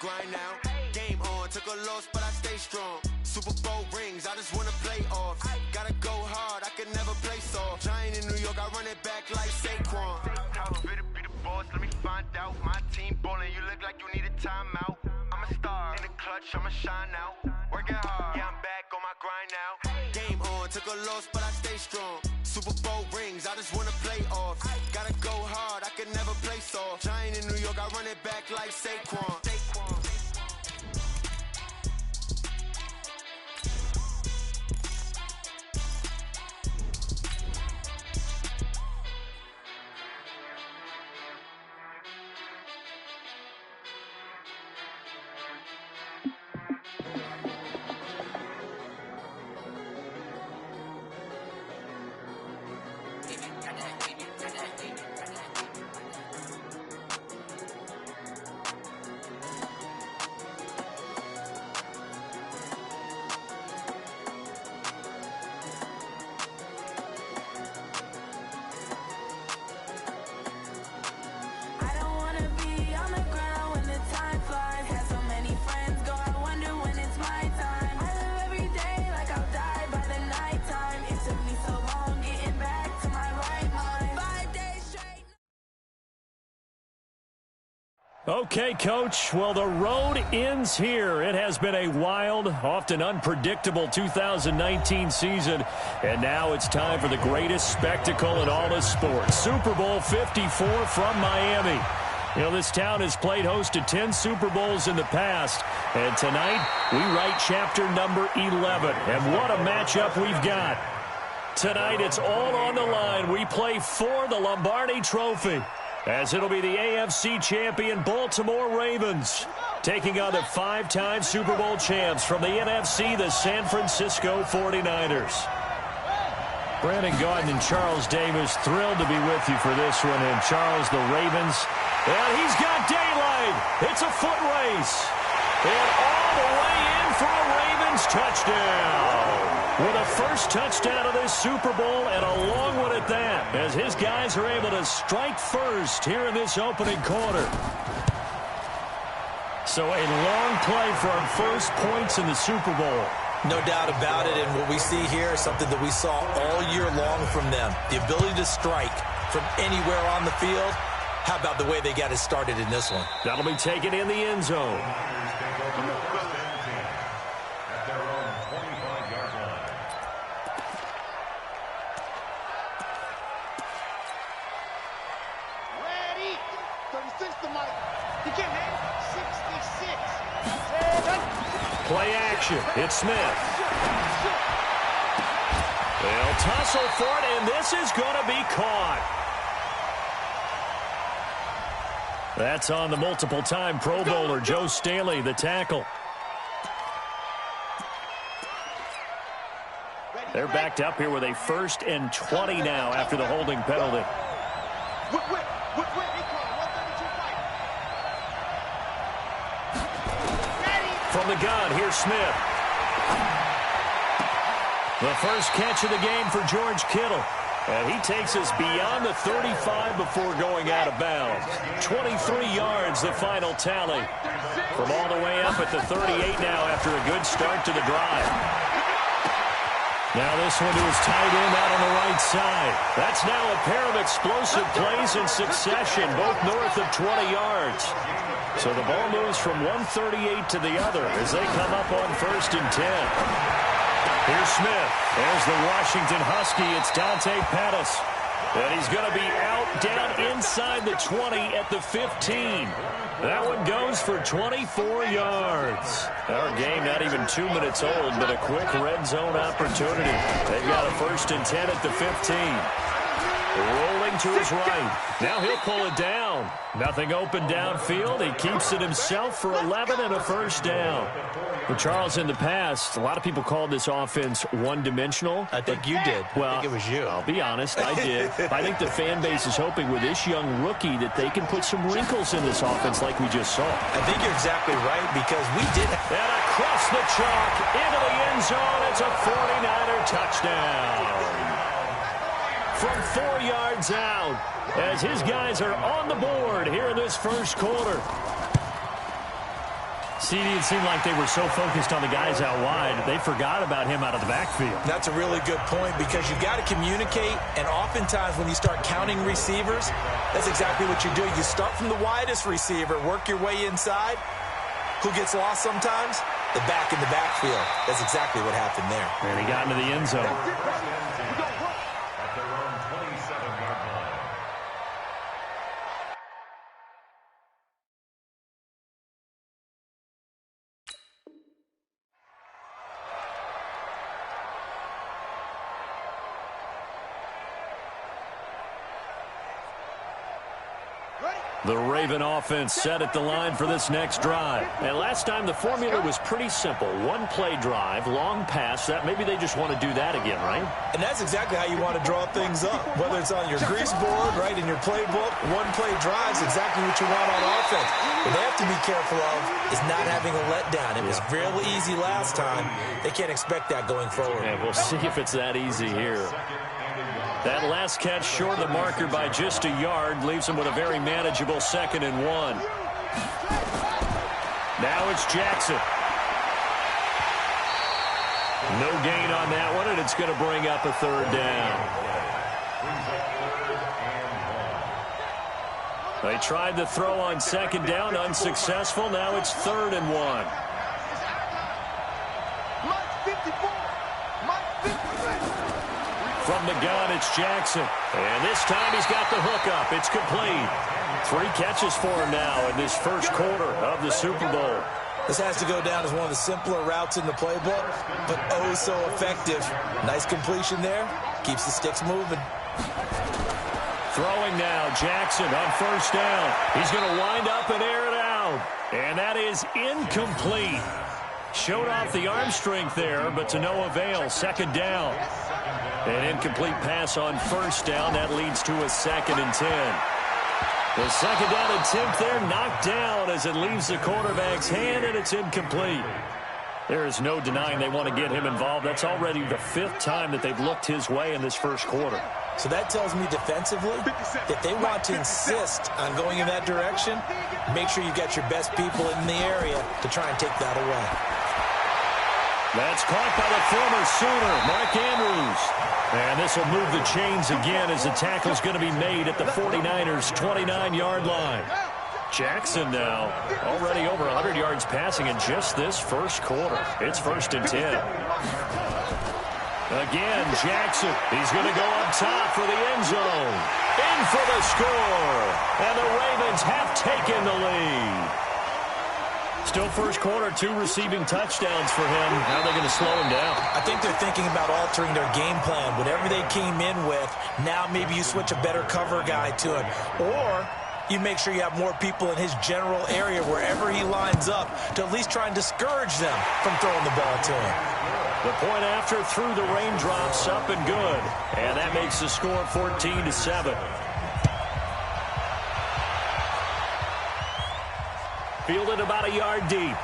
grind now. Game on, took a loss, but I stay strong. Super Bowl rings, I just wanna play off. Gotta go hard, I can never play soft. Giant in New York, I run it back like Saquon. How fit to be the boss, let me find out. My team ballin', you look like you need a timeout. I'm a star, in the clutch, I'ma shine out. Working hard, yeah, I'm back on my grind now. Game on, took a loss, but I stay strong. Super Bowl rings, I just wanna play off. Gotta go hard, I can never play soft. Giant in New York, I run it back like Saquon. Okay, Coach. Well, the road ends here. It has been a wild, often unpredictable 2019 season, and now it's time for the greatest spectacle in all of sports. Super Bowl 54 from Miami. You know, this town has played host to 10 Super Bowls in the past, and tonight we write chapter number 11. And what a matchup we've got. Tonight it's all on the line. We play for the Lombardi Trophy, as it'll be the AFC champion Baltimore Ravens taking on the 5-time Super Bowl champs from the NFC, the San Francisco 49ers. Brandon Gaudin and Charles Davis thrilled to be with you for this one. And Charles, the Ravens, and he's got daylight. It's a foot race. And all the way in for a Ravens touchdown. With the first touchdown of this Super Bowl, and a long one at that, as his guys are able to strike first here in this opening quarter. So a long play for our first points in the Super Bowl. No doubt about it, and what we see here is something that we saw all year long from them. The ability to strike from anywhere on the field. How about the way they got it started in this one? That'll be taken in the end zone. Play action. It's Smith. They'll tussle for it, and this is going to be caught. That's on the multiple-time Pro Bowler, Joe Staley, the tackle. They're backed up here with a 1st and 20 now after the holding penalty. From the gun, here's Smith. The first catch of the game for George Kittle. And he takes us beyond the 35 before going out of bounds. 23 yards, the final tally. From all the way up at the 38 now after a good start to the drive. Now this one to his tight end out on the right side. That's now a pair of explosive plays in succession, both north of 20 yards. So the ball moves from 138 to the other as they come up on 1st and 10. Here's Smith. There's the Washington Husky. It's Dante Pettis. And he's going to be out down inside the 20 at the 15. That one goes for 24 yards. Our game not even 2 minutes old, but a quick red zone opportunity. They've got a 1st and 10 at the 15. Rolling to his right. Now he'll pull it down. Nothing open downfield. He keeps it himself for 11 and a 1st down. But Charles, in the past, a lot of people called this offense one-dimensional. I think you did. Well, I think it was you. I'll be honest, I did. I think the fan base is hoping with this young rookie that they can put some wrinkles in this offense like we just saw. I think you're exactly right because we did. And across the chalk into the end zone, it's a 49er touchdown. From 4 yards out, as his guys are on the board here in this first quarter. See, it seemed like they were so focused on the guys out wide, they forgot about him out of the backfield. That's a really good point because you've got to communicate, and oftentimes when you start counting receivers, that's exactly what you do. You start from the widest receiver, work your way inside. Who gets lost sometimes? The back in the backfield. That's exactly what happened there. And he got into the end zone. The Raven offense set at the line for this next drive. And last time the formula was pretty simple. One play drive, long pass. That maybe they just want to do that again, right? And that's exactly how you want to draw things up. Whether it's on your grease board, right, in your playbook, one play drive is exactly what you want on offense. What they have to be careful of is not having a letdown. It was real easy last time. They can't expect that going forward. Yeah, we'll see if it's that easy here. That last catch short of the marker by just a yard leaves him with a very manageable 2nd and 1. Now it's Jackson. No gain on that one, and it's going to bring up a 3rd down. They tried to throw on 2nd down, unsuccessful. Now it's 3rd and 1. From the gun, it's Jackson. And this time he's got the hook up. It's complete. 3 catches for him now in this first quarter of the Super Bowl. This has to go down as one of the simpler routes in the playbook, but oh so effective. Nice completion there. Keeps the sticks moving. Throwing now, Jackson on 1st down. He's going to wind up and air it out. And that is incomplete. Showed off the arm strength there, but to no avail. 2nd down. An incomplete pass on 1st down. That leads to a 2nd and 10. The 2nd down attempt there knocked down as it leaves the quarterback's hand, and it's incomplete. There is no denying they want to get him involved. That's already the 5th time that they've looked his way in this first quarter. So that tells me defensively that they want to insist on going in that direction. Make sure you've got your best people in the area to try and take that away. That's caught by the former Sooner, Mark Andrews. And this will move the chains again as the tackle's going to be made at the 49ers' 29-yard line. Jackson now already over 100 yards passing in just this first quarter. It's 1st and 10. Again, Jackson. He's going to go up top for the end zone. In for the score. And the Ravens have taken the lead. Still first quarter, 2 receiving touchdowns for him. How are they going to slow him down? I think they're thinking about altering their game plan. Whatever they came in with, now maybe you switch a better cover guy to him. Or you make sure you have more people in his general area wherever he lines up to at least try and discourage them from throwing the ball to him. The point after through the raindrops, up and good. And that makes the score 14-7. Fielded about a yard deep.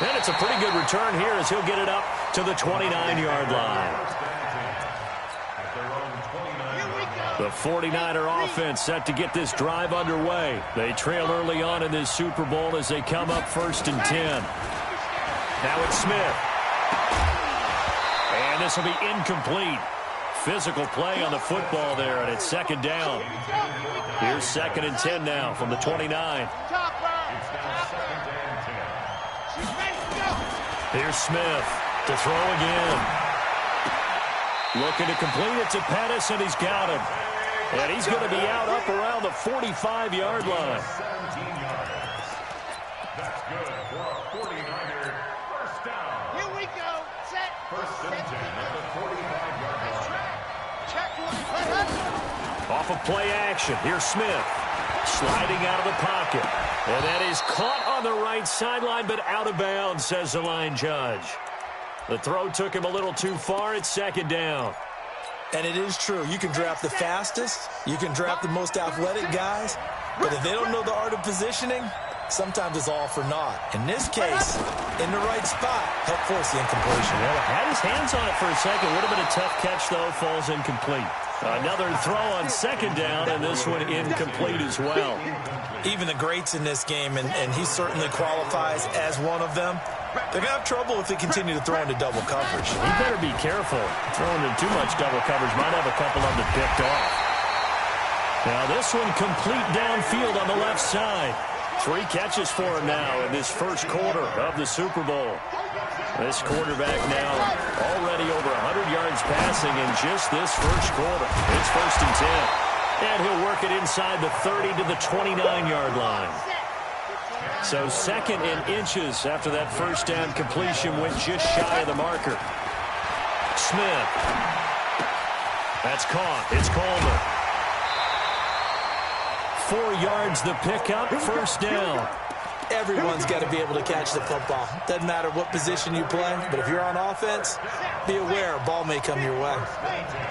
And it's a pretty good return here as he'll get it up to the 29-yard line. The 49er offense set to get this drive underway. They trail early on in this Super Bowl as they come up 1st and 10. Now it's Smith. And this will be incomplete. Physical play on the football there, and it's 2nd down. Here's 2nd and 10 now from the 29. Here's Smith to throw again. Looking to complete it to Pettis, and he's got him. And he's going to be out up around the 45-yard line. That's good for a 49er first down. Here we go. Set. First and 10 at the 45-yard line. Off of play action. Here's Smith sliding out of the pocket. And that is caught on the right sideline, but out of bounds, says the line judge. The throw took him a little too far. It's 2nd down. And it is true. You can draft the fastest. You can draft the most athletic guys. But if they don't know the art of positioning, sometimes it's all for naught. In this case, in the right spot, helped force the incompletion. Well, had his hands on it for a second. A little bit of tough catch, though. Falls incomplete. Another throw on second down, and this one incomplete as well. Even the greats in this game, and he certainly qualifies as one of them, they're going to have trouble if they continue to throw into double coverage. He better be careful. Throwing into too much double coverage might have a couple of them picked off. Now this one complete downfield on the left side. 3 catches for him now in this first quarter of the Super Bowl. This quarterback now already over 100 yards passing in just this first quarter. It's 1st and 10. And he'll work it inside the 30 to the 29-yard line. So 2nd in inches after that first down completion went just shy of the marker. Smith. That's caught. It's Coleman. 4 yards the pickup, 1st down. Everyone's got to be able to catch the football. Doesn't matter what position you play, but if you're on offense, be aware a ball may come your way.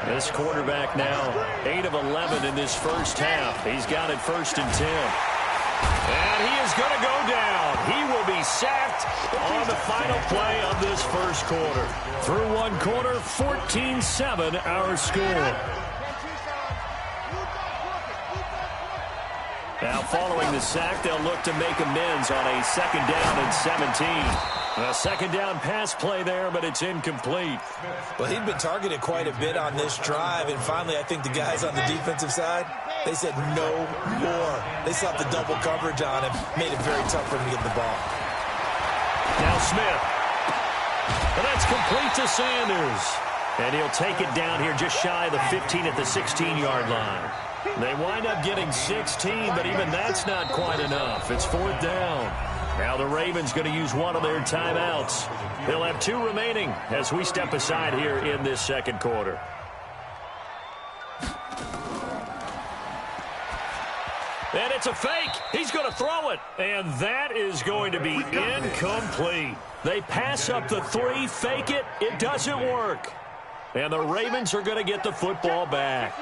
This quarterback now 8 of 11 in this first half. He's got it 1st and 10. And he is going to go down. He will be sacked on the final play of this first quarter. Through 1 quarter, 14-7 our score. Now following the sack, they'll look to make amends on a 2nd down and 17. A 2nd down pass play there, but it's incomplete. Well, he'd been targeted quite a bit on this drive, and finally I think the guys on the defensive side, they said no more. They slapped the double coverage on him, made it very tough for him to get the ball. Now Smith. And that's complete to Sanders. And he'll take it down here just shy of the 15 at the 16-yard line. They wind up getting 16, but even that's not quite enough. It's 4th down. Now the Ravens going to use one of their timeouts. They'll have 2 remaining as we step aside here in this second quarter. And it's a fake. He's going to throw it. And that is going to be incomplete. They pass up the 3, fake it. It doesn't work. And the Ravens are going to get the football back.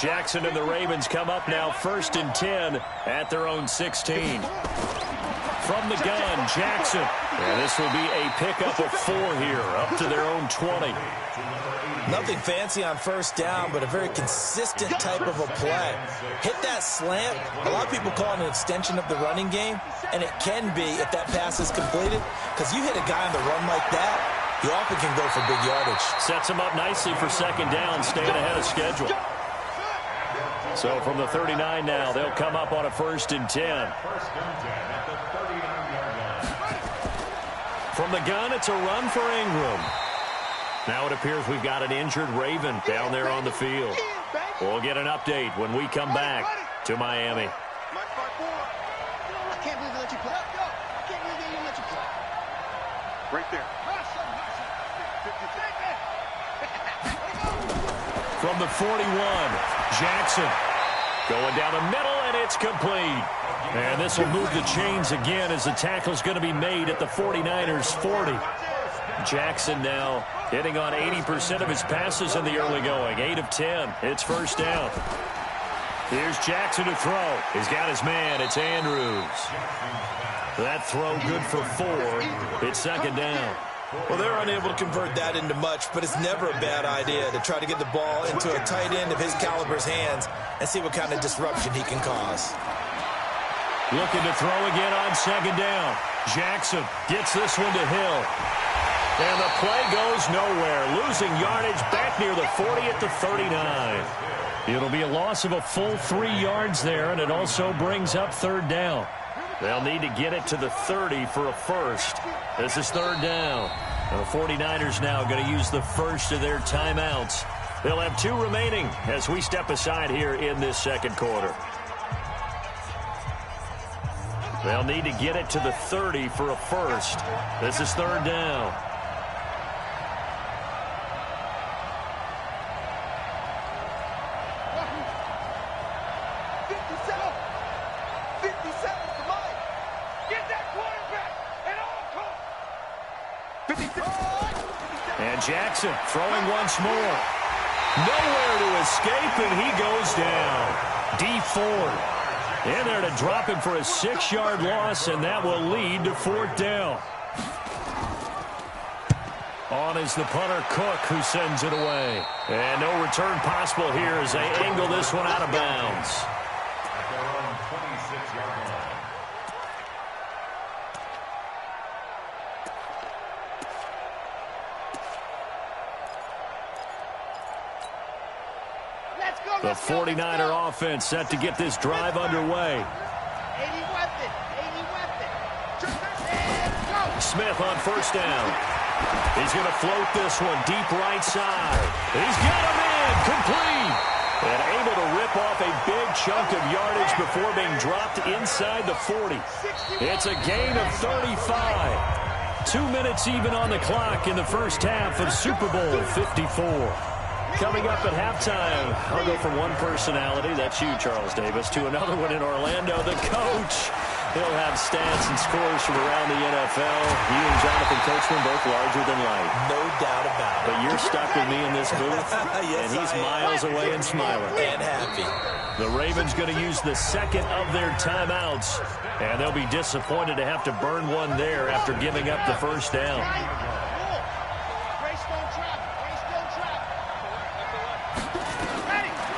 Jackson and the Ravens come up now 1st and 10 at their own 16. From the gun, Jackson. And this will be a pickup of 4 here, up to their own 20. Nothing fancy on 1st down, but a very consistent type of a play. Hit that slant. A lot of people call it an extension of the running game, and it can be if that pass is completed, because you hit a guy on the run like that, you often can go for big yardage. Sets him up nicely for 2nd down, staying ahead of schedule. So from the 39 now, they'll come up on a 1st and 10. From the gun, it's a run for Ingram. Now it appears we've got an injured Raven down there on the field. We'll get an update when we come back to Miami. I can't believe they let you play. I can't believe they let you play. Right there. From the 41, Jackson going down the middle, and it's complete. And this will move the chains again as the tackle's going to be made at the 49ers' 40. Jackson now hitting on 80% of his passes in the early going. 8 of 10. It's 1st down. Here's Jackson to throw. He's got his man. It's Andrews. That throw good for 4. It's 2nd down. Well, they're unable to convert that into much, but it's never a bad idea to try to get the ball into a tight end of his caliber's hands and see what kind of disruption he can cause. Looking to throw again on 2nd down. Jackson gets this one to Hill. And the play goes nowhere. Losing yardage back near the 40 at the 39. It'll be a loss of a full 3 yards there, and it also brings up 3rd down. They'll need to get it to the 30 for a first. This is 3rd down. And the 49ers now going to use the first of their timeouts. They'll have 2 remaining as we step aside here in this second quarter. They'll need to get it to the 30 for a first. This is 3rd down. And Jackson throwing once more. Nowhere to escape, and he goes down. D Ford. In there to drop him for a 6-yard loss, and that will lead to 4th down. On is the punter, Cook, who sends it away. And no return possible here as they angle this one out of bounds. At their own 26-yard line. The 49er offense set to get this drive underway. 80 weapon. Smith on 1st down. He's going to float this one deep right side. He's got him in, complete. And able to rip off a big chunk of yardage before being dropped inside the 40. It's a gain of 35. 2 minutes even on the clock in the first half of Super Bowl 54. Coming up at halftime, I'll go from one personality, that's you, Charles Davis, to another one in Orlando, the coach. He'll have stats and scores from around the NFL. You and Jonathan Coachman both larger than life. No doubt about it. But you're stuck with me in this booth, yes, and he's miles away and smiling. And happy. The Ravens going to use the second of their timeouts, and they'll be disappointed to have to burn one there after giving up the first down.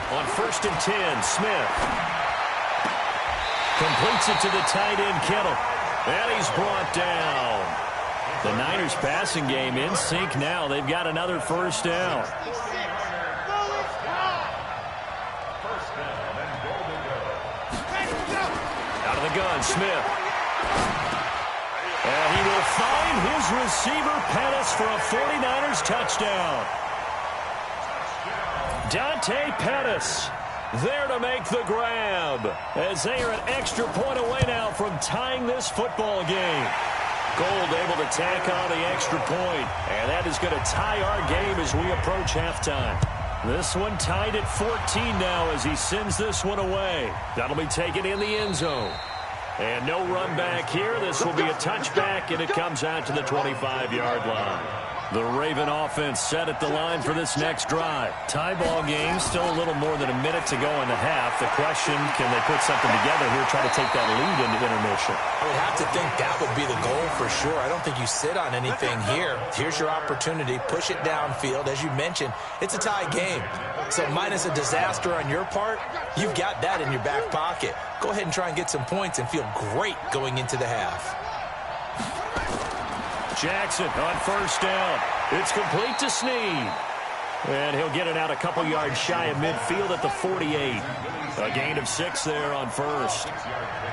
On 1st and 10, Smith completes it to the tight end, Kittle. And he's brought down. The Niners passing game in sync now. They've got another first down. Out of the gun, Smith. And he will find his receiver, Pettis, for a 49ers touchdown. Dante Pettis there to make the grab as they are an extra point away now from tying this football game. Gold able to tack on the extra point, and that is going to tie our game as we approach halftime. This one tied at 14 now as he sends this one away. That'll be taken in the end zone. And no run back here. This will be a touchback, and it comes out to the 25-yard line. The Raven offense set at the line for this next drive. Tie ball game, still a little more than a minute to go in the half. The question, can they put something together here, try to take that lead into intermission? I would have to think that would be the goal for sure. I don't think you sit on anything here. Here's your opportunity. Push it downfield. As you mentioned, it's a tie game. So minus a disaster on your part, you've got that in your back pocket. Go ahead and try and get some points and feel great going into the half. Jackson on first down. It's complete to Snead. And he'll get it out a couple yards shy of midfield at the 48. A gain of 6 there on first.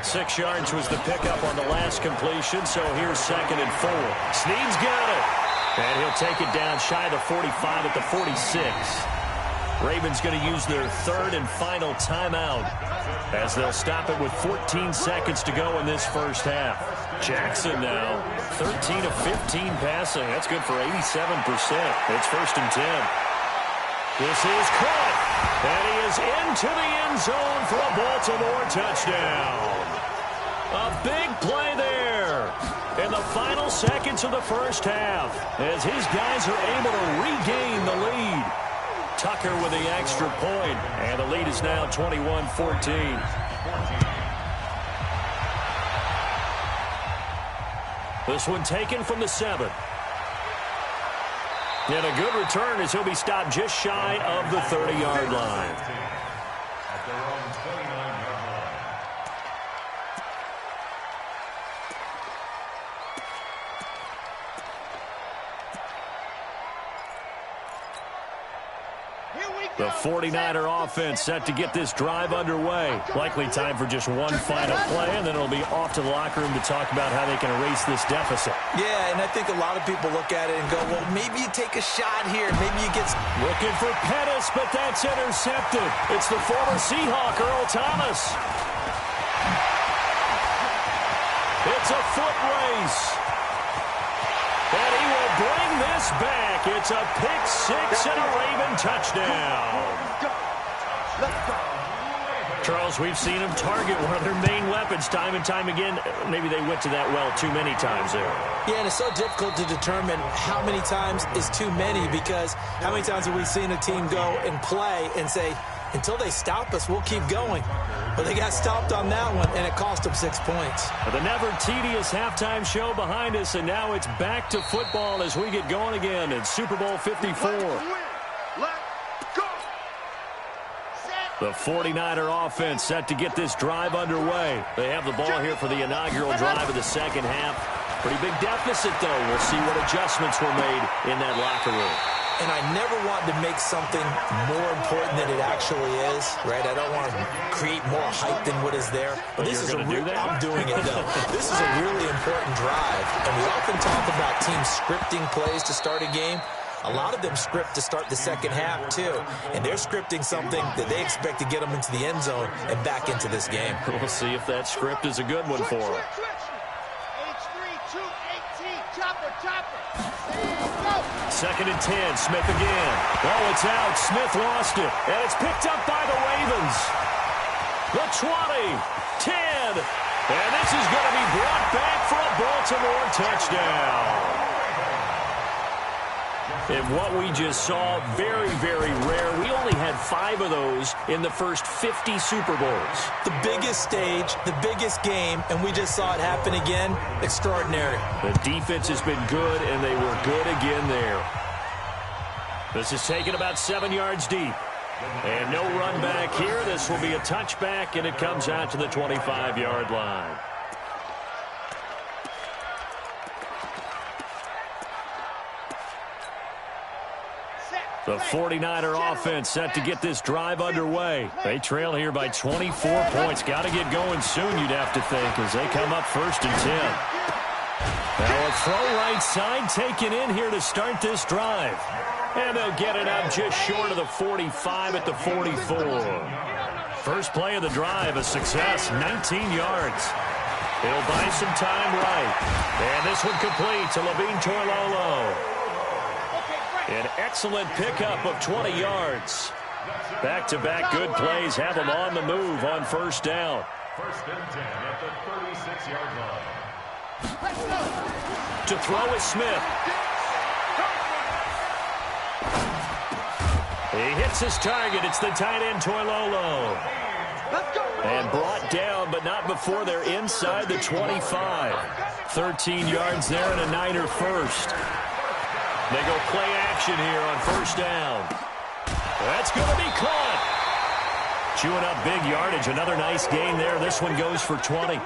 6 yards was the pickup on the last completion, so here's 2nd and 4. Snead's got it. And he'll take it down shy of the 45 at the 46. Ravens going to use their 3rd and final timeout as they'll stop it with 14 seconds to go in this first half. Jackson now, 13 of 15 passing. That's good for 87%. It's 1st and 10. This is caught, and he is into the end zone for a Baltimore touchdown. A big play there in the final seconds of the first half as his guys are able to regain the lead. Tucker with the extra point, and the lead is now 21-14. This one taken from the 7. And a good return as he'll be stopped just shy of the 30-yard line. At their own 29-yard line. The 49er offense set to get this drive underway. Likely time for just one final play, and then it'll be off to the locker room to talk about how they can erase this deficit. Yeah, and I think a lot of people look at it and go, well, maybe you take a shot here. Maybe you get... Looking for Pettis, but that's intercepted. It's the former Seahawk, Earl Thomas. It's a foot race. And he will bring this back. It's a pick 6 and a Raven touchdown. Charles, we've seen him target one of their main weapons time and time again. Maybe they went to that well too many times there. Yeah, and it's so difficult to determine how many times is too many, because how many times have we seen a team go and play and say, until they stop us, we'll keep going. But they got stopped on that one, and it cost them 6 points. The never-tedious halftime show behind us, and now it's back to football as we get going again in Super Bowl 54. The 49er offense set to get this drive underway. They have the ball here for the inaugural drive of the second half. Pretty big deficit, though. We'll see what adjustments were made in that locker room. And I never want to make something more important than it actually is, right? I don't want to create more hype than what is there. But this is I'm doing it, though. This is a really important drive. And we often talk about teams scripting plays to start a game. A lot of them script to start the second half, too. And they're scripting something that they expect to get them into the end zone and back into this game. We'll see if that script is a good one for them. Second and 10, Smith again. Oh, it's out. Smith lost it. And it's picked up by the Ravens. The 20, 10. And this is going to be brought back for a Baltimore touchdown. And what we just saw, very, very rare. We only had 5 of those in the first 50 Super Bowls. The biggest stage, the biggest game, and we just saw it happen again. Extraordinary. The defense has been good, and they were good again there. This is taken about 7 yards deep. And no run back here. This will be a touchback, and it comes out to the 25-yard line. The 49er offense set to get this drive underway. They trail here by 24 points. Got to get going soon, you'd have to think, as they come up 1st and 10. Now a throw right side taken in here to start this drive. And they'll get it out just short of the 45 at the 44. First play of the drive, a success, 19 yards. He'll buy some time right. And this one complete to Levine Toilolo. An excellent pickup of 20 yards. Back-to-back good plays have them on the move on 1st down. 1st and 10 at the 36-yard line. To throw is Smith. He hits his target. It's the tight end Toilolo. And brought down, but not before they're inside the 25. 13 yards there and a Niner first. They go play action here on 1st down. That's going to be caught. Chewing up big yardage. Another nice gain there. This one goes for 20.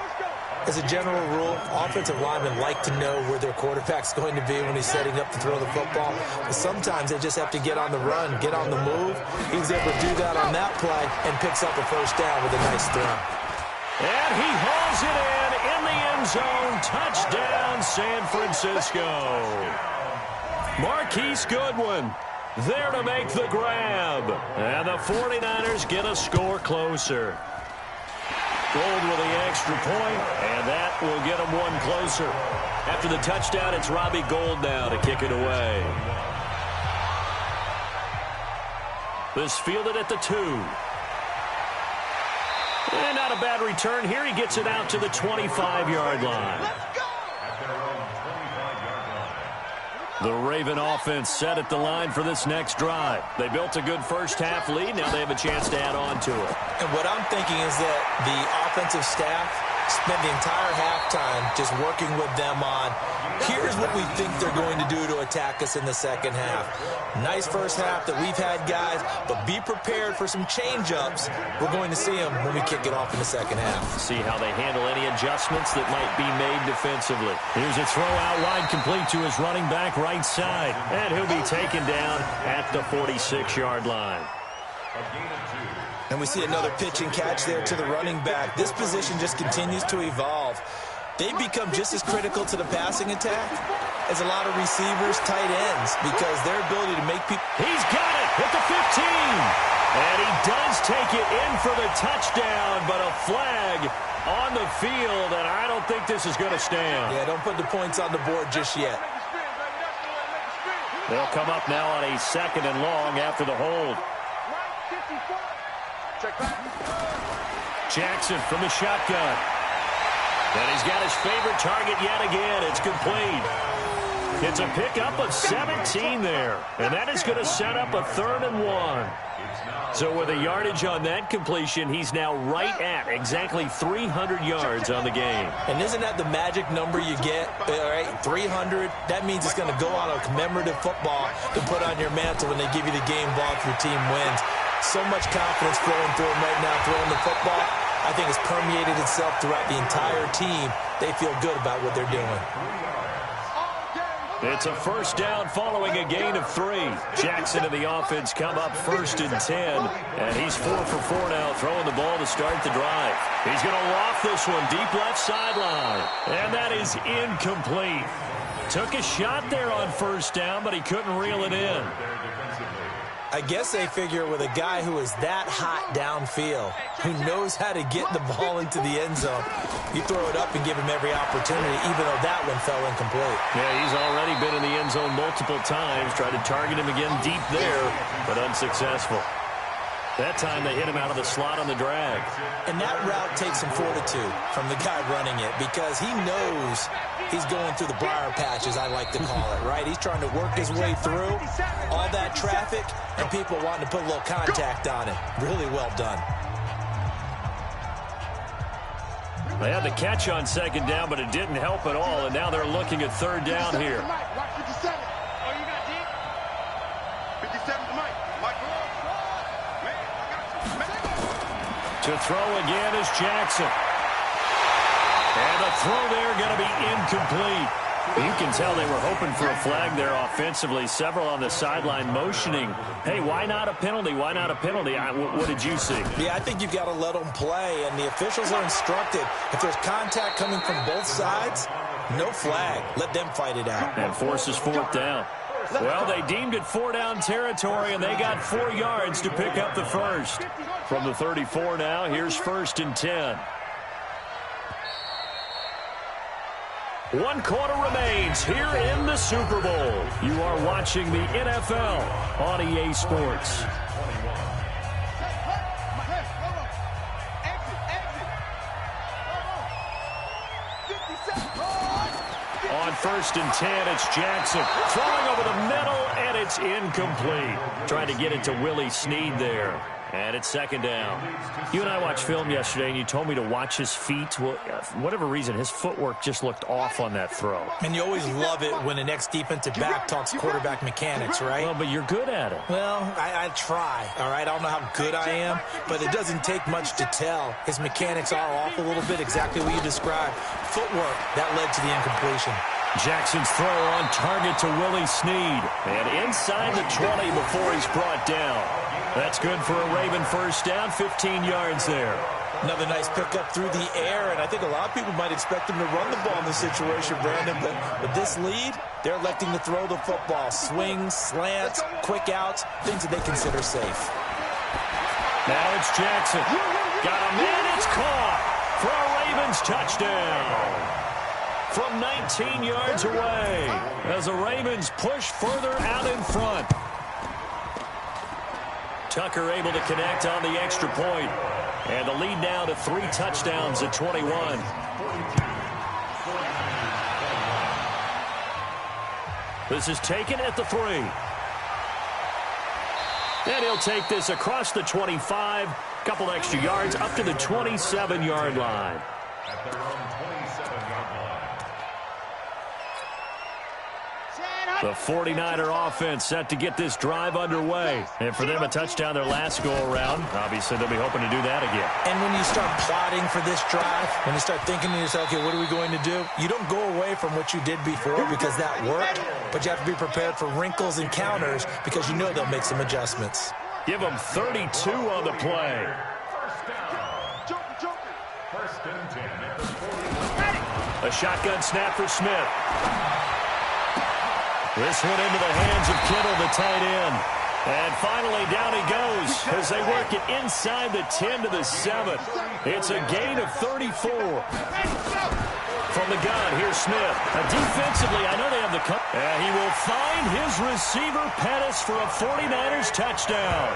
As a general rule, offensive linemen like to know where their quarterback's going to be when he's setting up to throw the football. But sometimes they just have to get on the run, get on the move. He was able to do that on that play and picks up a 1st down with a nice throw. And he hauls it in the end zone. Touchdown, San Francisco. Marquise Goodwin there to make the grab. And the 49ers get a score closer. Gold with the extra point, and that will get them one closer. After the touchdown, it's Robbie Gould now to kick it away. This fielded at the 2. And not a bad return here. He gets it out to the 25-yard line. The Raven offense set at the line for this next drive. They built a good first half lead. Now they have a chance to add on to it. And what I'm thinking is that the offensive staff spent the entire halftime just working with them on, here's what we think they're going to do to attack us in the second half. Nice first half that we've had, guys, but be prepared for some change-ups. We're going to see them when we kick it off in the second half. See how they handle any adjustments that might be made defensively. Here's a throw out wide complete to his running back right side. And he'll be taken down at the 46-yard line. And we see another pitch and catch there to the running back. This position just continues to evolve. They become just as critical to the passing attack as a lot of receivers, tight ends, because their ability to make people... He's got it at the 15. And he does take it in for the touchdown, but a flag on the field, and I don't think this is going to stand. Yeah, don't put the points on the board just yet. They'll come up now on a 2nd and long after the hold. Jackson from the shotgun. And he's got his favorite target yet again. It's complete. It's a pickup of 17 there, and that is going to set up a 3rd and 1. So with a yardage on that completion, he's now right at exactly 300 yards on the game. And isn't that the magic number you get? All right, 300. That means it's going to go on a commemorative football to put on your mantle when they give you the game ball if your team wins. So much confidence flowing through him right now throwing the football. I think it's permeated itself throughout the entire team. They feel good about what they're doing. It's a 1st down following a gain of 3. Jackson and the offense come up 1st and 10. And he's 4 for 4 now, throwing the ball to start the drive. He's going to loft this one deep left sideline. And that is incomplete. Took a shot there on 1st down, but he couldn't reel it in. I guess they figure with a guy who is that hot downfield, who knows how to get the ball into the end zone, you throw it up and give him every opportunity, even though that one fell incomplete. Yeah, he's already been in the end zone multiple times, tried to target him again deep there, but unsuccessful. That time they hit him out of the slot on the drag. And that route takes some fortitude from the guy running it because he knows he's going through the briar patch, as I like to call it, right? He's trying to work his way through all that traffic and people wanting to put a little contact on it. Really well done. They had the catch on 2nd down, but it didn't help at all, and now they're looking at 3rd down here. To throw again is Jackson. And the throw there going to be incomplete. You can tell they were hoping for a flag there offensively. Several on the sideline motioning, hey, why not a penalty? Why not a penalty? What did you see? Yeah, I think you've got to let them play, and the officials are instructed. If there's contact coming from both sides, no flag. Let them fight it out. And forces 4th down. Well, they deemed it 4-down territory, and they got 4 yards to pick up the 1st. From the 34 now, here's 1st and 10. 1 quarter remains here in the Super Bowl. You are watching the NFL on EA Sports. On 1st and 10, it's Jackson throwing over the middle, and it's incomplete. Trying to get it to Willie Snead there. And it's 2nd down. You and I watched film yesterday, and you told me to watch his feet. Well, for whatever reason, his footwork just looked off on that throw. And you always love it when the next defensive back talks quarterback mechanics, right? Well, but you're good at it. Well, I try, all right? I don't know how good I am, but it doesn't take much to tell. His mechanics are off a little bit, exactly what you described. Footwork, that led to the incompletion. Jackson's throw on target to Willie Snead. And inside the 20 before he's brought down. That's good for a Raven 1st down, 15 yards there. Another nice pickup through the air, and I think a lot of people might expect him to run the ball in this situation, Brandon, but with this lead, they're electing to throw the football. Swings, slants, quick outs, things that they consider safe. Now it's Jackson. Got a man, it's caught for a Ravens touchdown. From 19 yards away, as the Ravens push further out in front. Tucker able to connect on the extra point. And the lead now to 3 touchdowns at 21. This is taken at the 3. And he'll take this across the 25. Couple extra yards up to the 27-yard line. At their own 27-yard line. The 49er offense set to get this drive underway. And for them, a touchdown their last go-around. Obviously, they'll be hoping to do that again. And when you start plotting for this drive, when you start thinking to yourself, okay, what are we going to do? You don't go away from what you did before because that worked, but you have to be prepared for wrinkles and counters because you know they'll make some adjustments. Give them 32 on the play. First and 10 at the 41. A shotgun snap for Smith. This one into the hands of Kittle, the tight end. And finally, down he goes as they work it inside the 10 to the 7. It's a gain of 34. From the gun, here's Smith. Defensively, I know they have the cut. And he will find his receiver, Pettis, for a 49ers touchdown.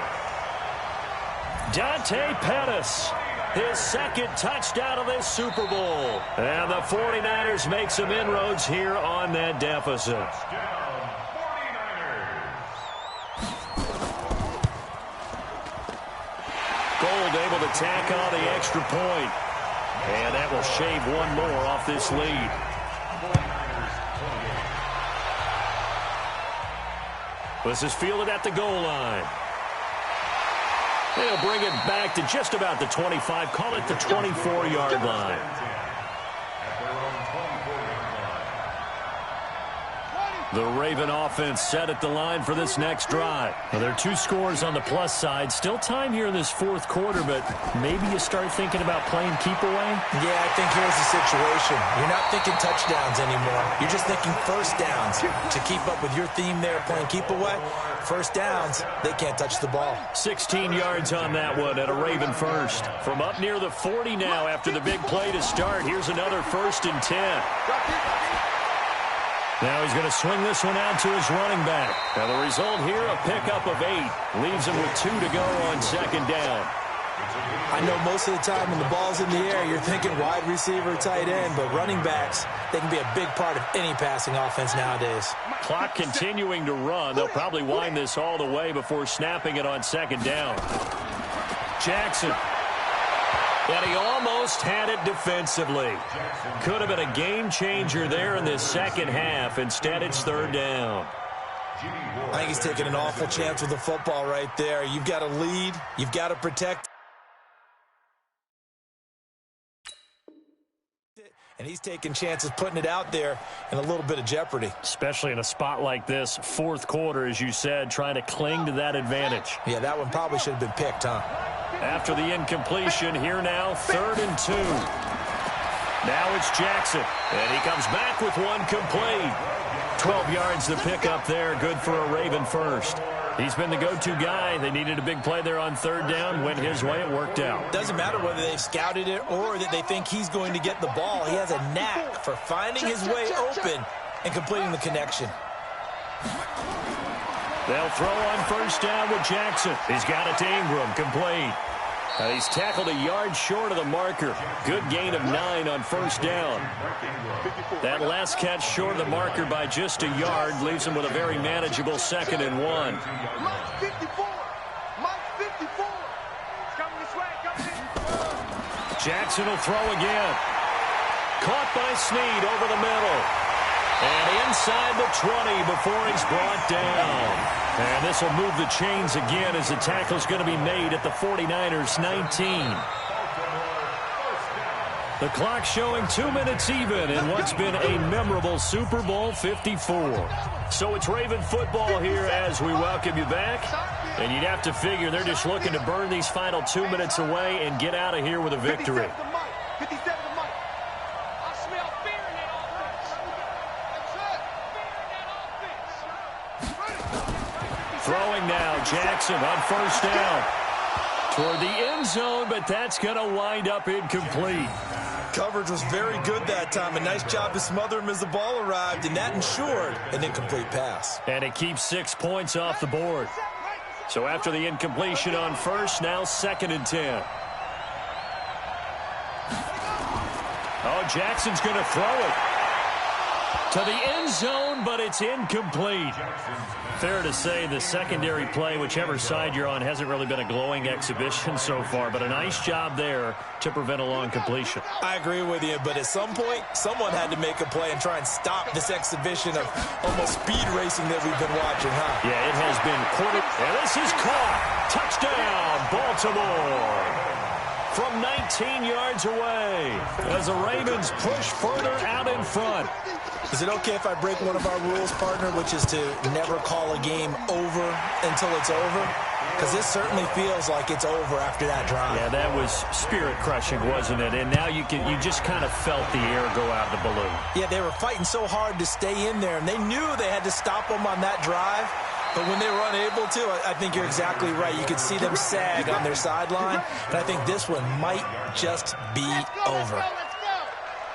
Dante Pettis his second touchdown of this Super Bowl. And the 49ers make some inroads here on that deficit. Gold able to tack on the extra point. And that will shave one more off this lead. This is fielded at the goal line. They'll bring it back to just about the 25. Call it the 24-yard line. The Raven offense set at the line for this next drive. Well, there are 2 scores on the plus side. Still time here in this fourth quarter, but maybe you start thinking about playing keep away? Yeah, I think here's the situation. You're not thinking touchdowns anymore. You're just thinking first downs. To keep up with your theme there, playing keep away, first downs, they can't touch the ball. 16 yards on that one at a Raven first. From up near the 40 now after the big play to start. Here's another 1st and 10. Now he's going to swing this one out to his running back. Now the result here, a pickup of 8. Leaves him with 2 to go on second down. I know most of the time when the ball's in the air, you're thinking wide receiver, tight end, but running backs, they can be a big part of any passing offense nowadays. Clock continuing to run. They'll probably wind this all the way before snapping it on second down. Jackson. And he almost had it defensively. Could have been a game changer there in this second half. Instead, it's third down. I think he's taking an awful chance with the football right there. You've got to lead. You've got to protect. And he's taking chances putting it out there in a little bit of jeopardy. Especially in a spot like this, fourth quarter, as you said, trying to cling to that advantage. Yeah, that one probably should have been picked, huh? After the incompletion, here now, 3rd and 2. Now it's Jackson, and he comes back with one complete. 12 yards to pick up there, good for a Raven first. He's been the go-to guy. They needed a big play there on third down. Went his way. It worked out. Doesn't matter whether they've scouted it or that they think he's going to get the ball. He has a knack for finding his way open and completing the connection. They'll throw on first down with Jackson. He's got it to Ingram. Complete. He's tackled a yard short of the marker. Good gain of 9 on first down. That last catch short of the marker by just a yard leaves him with a very manageable 2nd and 1. Mike 54. Mike 54. It's coming this way. Coming in. Jackson will throw again. Caught by Snead over the middle. And inside the 20 before he's brought down. And this will move the chains again as the tackle is going to be made at the 49ers 19. The clock showing 2 minutes even in what's been a memorable Super Bowl 54. So it's Raven football here as we welcome you back. And you'd have to figure they're just looking to burn these final 2 minutes away and get out of here with a victory. 57 to Mike. I smell fear in that offense. Throwing now, Jackson on first down. Toward the end zone, but that's going to wind up incomplete. Coverage was very good that time. A nice job to smother him as the ball arrived, and that ensured an incomplete pass. And it keeps 6 points off the board. So after the incompletion on first, now 2nd and 10. Oh, Jackson's going to throw it to the end zone, but it's incomplete. Fair to say the secondary play, whichever side you're on, hasn't really been a glowing exhibition so far, but a nice job there to prevent a long completion. I agree with you, but at some point, someone had to make a play and try and stop this exhibition of almost speed racing that we've been watching, huh? Yeah, it has been quarter. And this is caught. Touchdown, Baltimore. From 19 yards away as the Ravens push further out in front. Is it okay if I break one of our rules, partner, which is to never call a game over until it's over? Because this certainly feels like it's over after that drive. Yeah, that was spirit-crushing, wasn't it? And now you just kind of felt the air go out of the balloon. Yeah, they were fighting so hard to stay in there, and they knew they had to stop them on that drive. But when they were unable to, I think you're exactly right. You could see them sag on their sideline, and I think this one might just be over.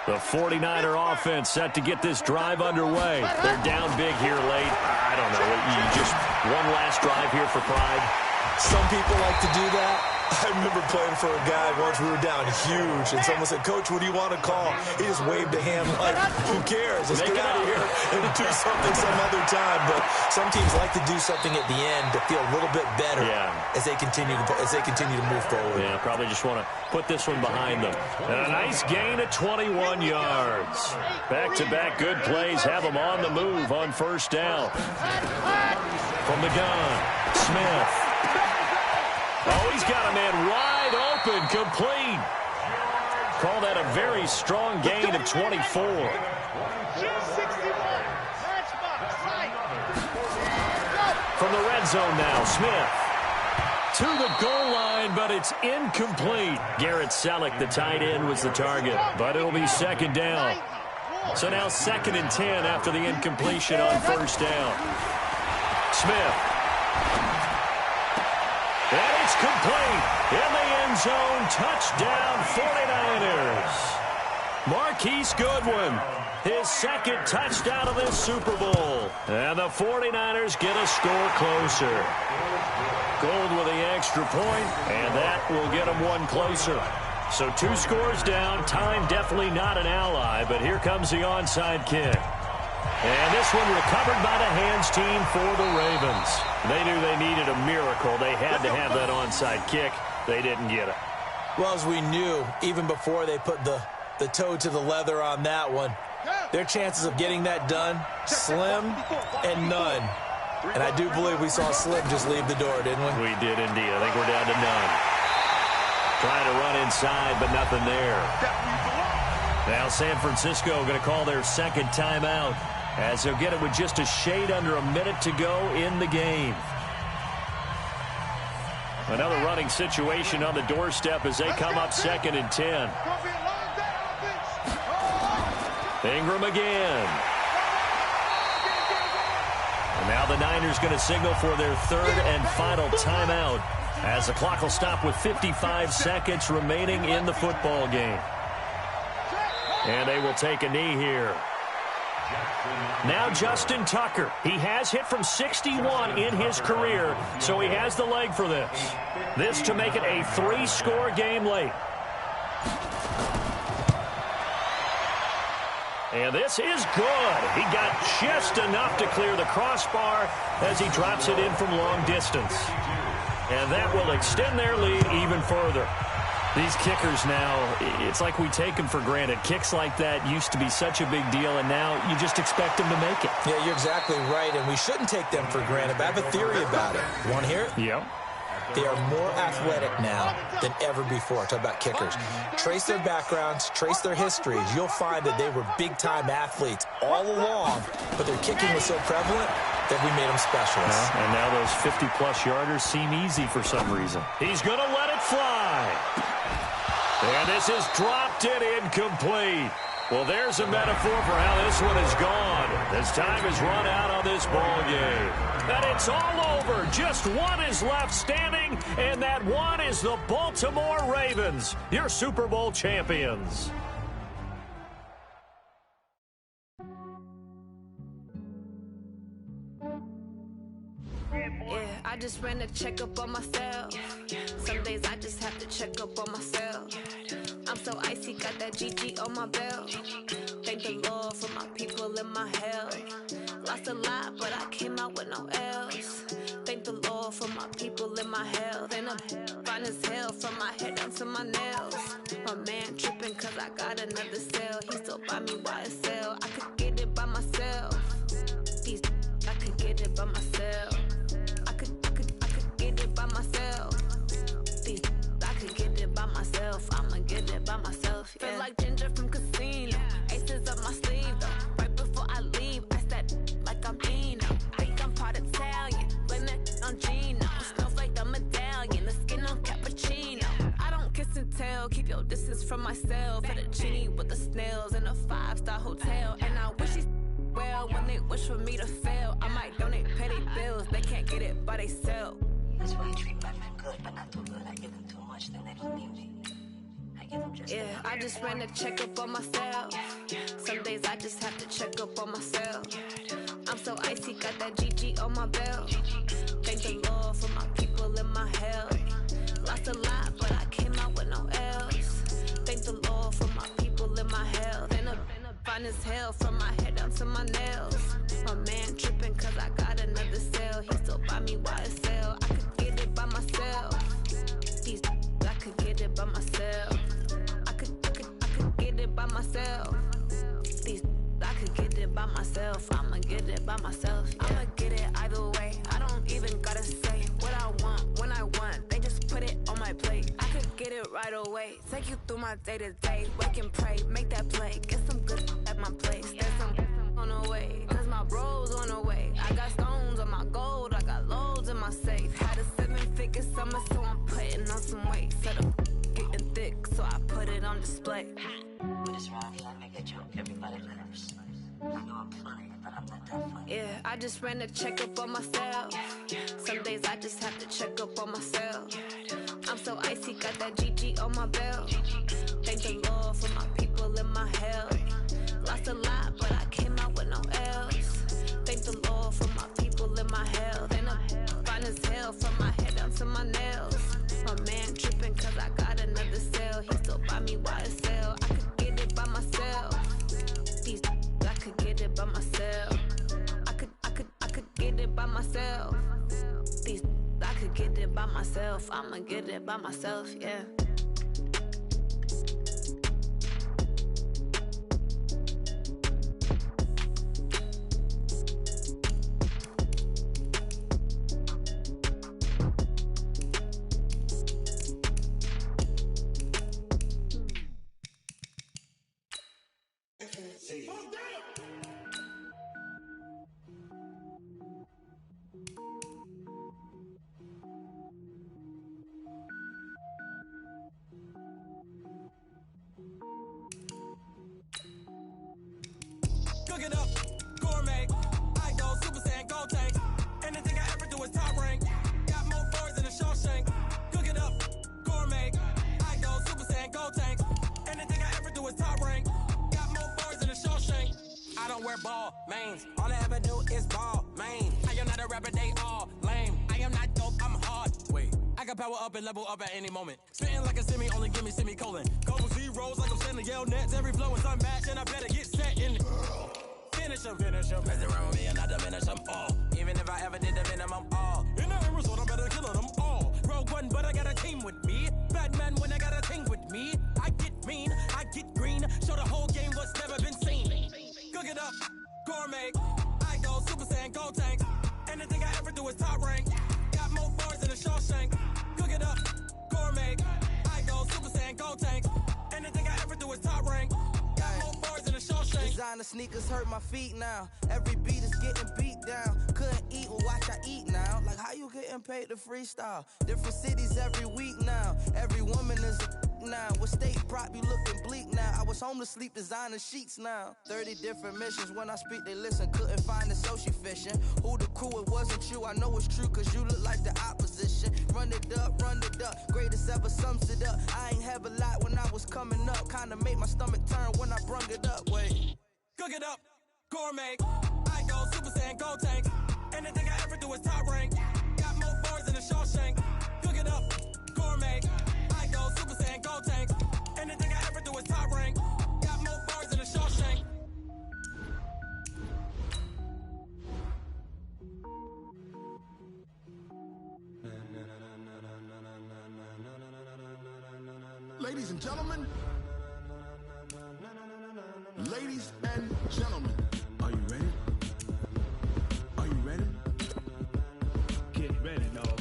The 49er offense set to get this drive underway. They're down big here late. I don't know. You just one last drive here for pride. Some people like to do that. I remember playing for a guy once. We were down huge, and someone said, "Coach, what do you want to call?" He just waved a hand like, "Who cares? Let's get out of here and do something some other time." But some teams like to do something at the end to feel a little bit better as they continue to move forward. Yeah, probably just want to put this one behind them. And a nice gain of 21 yards. Back-to-back good plays have them on the move on first down. From the gun, Smith. Oh, he's got a man wide open, complete. Call that a very strong gain of 24. From the red zone now, Smith. To the goal line, but it's incomplete. Garrett Selleck, the tight end, was the target, but it'll be second down. So now 2nd and 10 after the incompletion on first down. Smith. And it's complete. In the end zone, touchdown 49ers. Marquise Goodwin, his 2nd touchdown of this Super Bowl. And the 49ers get a score closer. Gold with the extra point, and that will get them one closer. So 2 scores down. Time definitely not an ally, but here comes the onside kick. And this one recovered by the hands team for the Ravens. They knew they needed a miracle. They had to have that onside kick. They didn't get it. Well, as we knew, even before they put the toe to the leather on that one, their chances of getting that done, slim and none. And I do believe we saw Slim just leave the door, didn't we? We did indeed. I think we're down to none. Trying to run inside, but nothing there. Now San Francisco going to call their 2nd timeout, as they'll get it with just a shade under a minute to go in the game. Another running situation on the doorstep as they come up 2nd and 10. Ingram again. And now the Niners going to signal for their 3rd and final timeout, as the clock will stop with 55 seconds remaining in the football game. And they will take a knee here. Now Justin Tucker. He has hit from 61 in his career, so he has the leg for this. This to make it a 3-score game late. And this is good. He got just enough to clear the crossbar as he drops it in from long distance. And that will extend their lead even further. These kickers now, it's like we take them for granted. Kicks like that used to be such a big deal, and now you just expect them to make it. Yeah, you're exactly right, and we shouldn't take them for granted. But I have a theory about it. You want to hear it? Yep. They are more athletic now than ever before. Talk about kickers. Trace their backgrounds, trace their histories. You'll find that they were big-time athletes all along, but their kicking was so prevalent that we made them specialists. And now those 50-plus yarders seem easy for some reason. He's going to let it fly. And this is dropped and incomplete. Well, there's a metaphor for how this one is gone. As time has run out on this ball game. And it's all over. Just one is left standing, and that one is the Baltimore Ravens, your Super Bowl champions. Yeah, I just ran a checkup on myself. Some days I just have to check up on myself. I'm so icy, got that GG on my belt. Thank the Lord for my people and my health. Lost a lot, but I came out with no else. Thank the Lord for my people and my health. And I'm fine as hell from my head down to my nails. My man tripping cause I got another cell. He still buy me YSL. I could get it by myself. I could get it by myself. I could get it by myself. I could get it by myself. I'ma get it by myself. Yeah. Feel like Ginger from Casino. Aces up my sleeve though. Right before I leave, I said like I'm Eno. Think I'm part Italian. Blame it on Gino. Smells like the medallion. The skin on cappuccino. I don't kiss and tell. Keep your distance from myself. At a genie with the snails in a 5-star hotel. And I wish he's well when they wish for me to fail. I might donate petty bills. They can't get it by they sell. That's why I treat my men good, but not too good. I give them too much, then they don't need me. I give them just yeah, I just ran a checkup on myself. Some days I just have to check up on myself. I'm so icy, got that GG on my belt. Thank the Lord for my people and my health. Lost a lot, but I came out with no L's. Thank the Lord for my people in my health. Been a fine as hell from my head down to my nails. My man tripping cause I got another sale. He still buy me YSL. I could get it by myself. These I could get it by myself. I could get it by myself. These I could get it by myself. I'ma get it by myself. Yeah. I'ma get it either way. I don't even gotta say what I want when I want. They just put it on my plate. I could get it right away. Take you through my day to day. Wake and pray, make that play. Get some good at my place. There's some on the way. Cause my bro's on the way. I got stones on my gold. I got loads in my safe. Had a 7-figure summer, so I'm putting on some weight. Said I'm getting thick, so I put it on display. With this round, I make a joke, everybody laughs. I know I'm funny, but I'm not that funny. Yeah, I just ran a checkup on myself. Some days I just have to check up on myself. I'm so icy, got that GG on my belt. Thank the Lord for my people in my health. Lost a lot, but I came out with no L's. Thank the Lord for my people in my health. And I'm fine as hell from my head down to my nails. My man tripping cause I got another sale. He still buy me YSL. I could get it by myself. These I could get it by myself. I could get it by myself. These I could get it by myself. I'ma get it by myself, yeah. Cook it up, gourmet. I go Super Saiyan, go tank. Anything I ever do is top rank. Got more boards than a Shawshank. Cook it up, gourmet. I go Super Saiyan, go tank. Anything I ever do is top rank. Got more boards than a Shawshank. I don't wear ball mains. All I ever do is ball main. I am not a rapper, they all lame. I am not dope, I'm hard. Wait, I can power up and level up at any moment. Spitting like a semi, only give me semicolon. Couple zeros like I'm sending yell nets. Every flow is unmatched and I better get set in it. Finish them. Mess around with me and I diminish them all. Even if I ever did the minimum all. In the end result, I'm better killing them all. Rogue One, but I got a team with me. Batman when I got a team with me. I get mean, I get green. Show the whole game what's never been seen. Cook it up, gourmet. I go Super Saiyan, go tank. Anything I ever do is top rank. Got more bars than a Shawshank. Cook it up, gourmet. I go Super Saiyan, go tank. Anything I ever do is top rank. Got more bars than a Shawshank. Designer sneakers hurt my feet now. Every beat is getting beat down. Couldn't eat, well watch I eat now. Like how you getting paid to freestyle? Different cities every week now. Every woman is a now. With state prop, you looking bleak now. I was home to sleep designer sheets now. 30 different missions. When I speak, they listen. Couldn't find the social fishing. Who the crew? It wasn't you. I know it's true, cause you look like the opposition. Run it up, greatest ever sums it up. I ain't have a lot when I was coming up. Kinda made my stomach turn when I brung it up. Wait. Cook it up, gourmet. I go Super Saiyan, go tank. Anything I ever do is top rank. Got more bars than a Shawshank. Cook it up, gourmet. I go Super Saiyan, go tank. Anything I ever do is top rank. Got more bars than a Shawshank. Ladies and gentlemen, are you ready? Are you ready? Get ready, dog.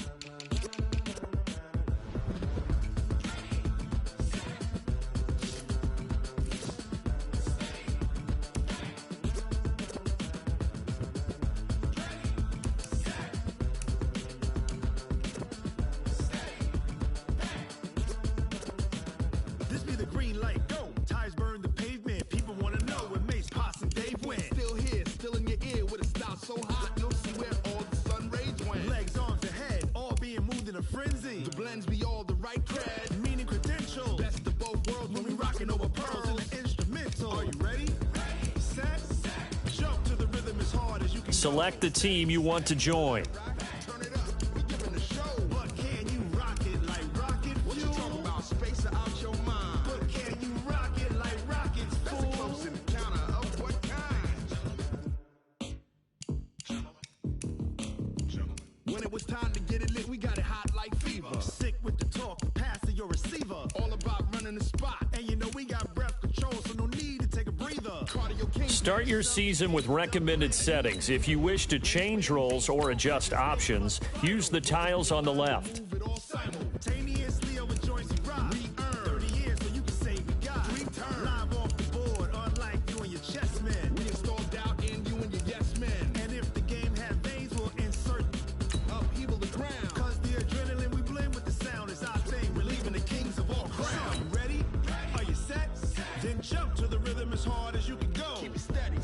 This be the green light, go. Tires burn the pavement. People want to know where Mace, Potts, and Dave went. Still here, still in your ear with a style so hot, you'll see where all the sun rays went. Legs, arms, and head, all being moved in a frenzy. The blends be all the right cred, meaning credentials. Best of both worlds when we rockin' over pearls in the instrumental. Are you ready? Set, jump to the rhythm as hard as you can. Select the team you want to join. Turn it up, we giving the show. But can you rock it like rocket? When it was time to get it lit, we got it hot like fever. Sick with the talk, pass to your receiver. All about running the spot. And you know we got breath control, so no need to take a breather. Cardio King. Start your season with recommended settings. If you wish to change roles or adjust options, use the tiles on the left. Move it all simultaneously over joints you rock. Re-earn 30 years so you can save your God. Return live off the board, unlike you and your chess men. We install doubt in you and your yes men. And if the game has veins, we'll insert upheaval the ground. Cause the adrenaline we blend with the sound is our thing. Relieving the kings of all crowns. So you ready? Are you set? Then jump to the rhythm as hard as you can go. Keep it steady.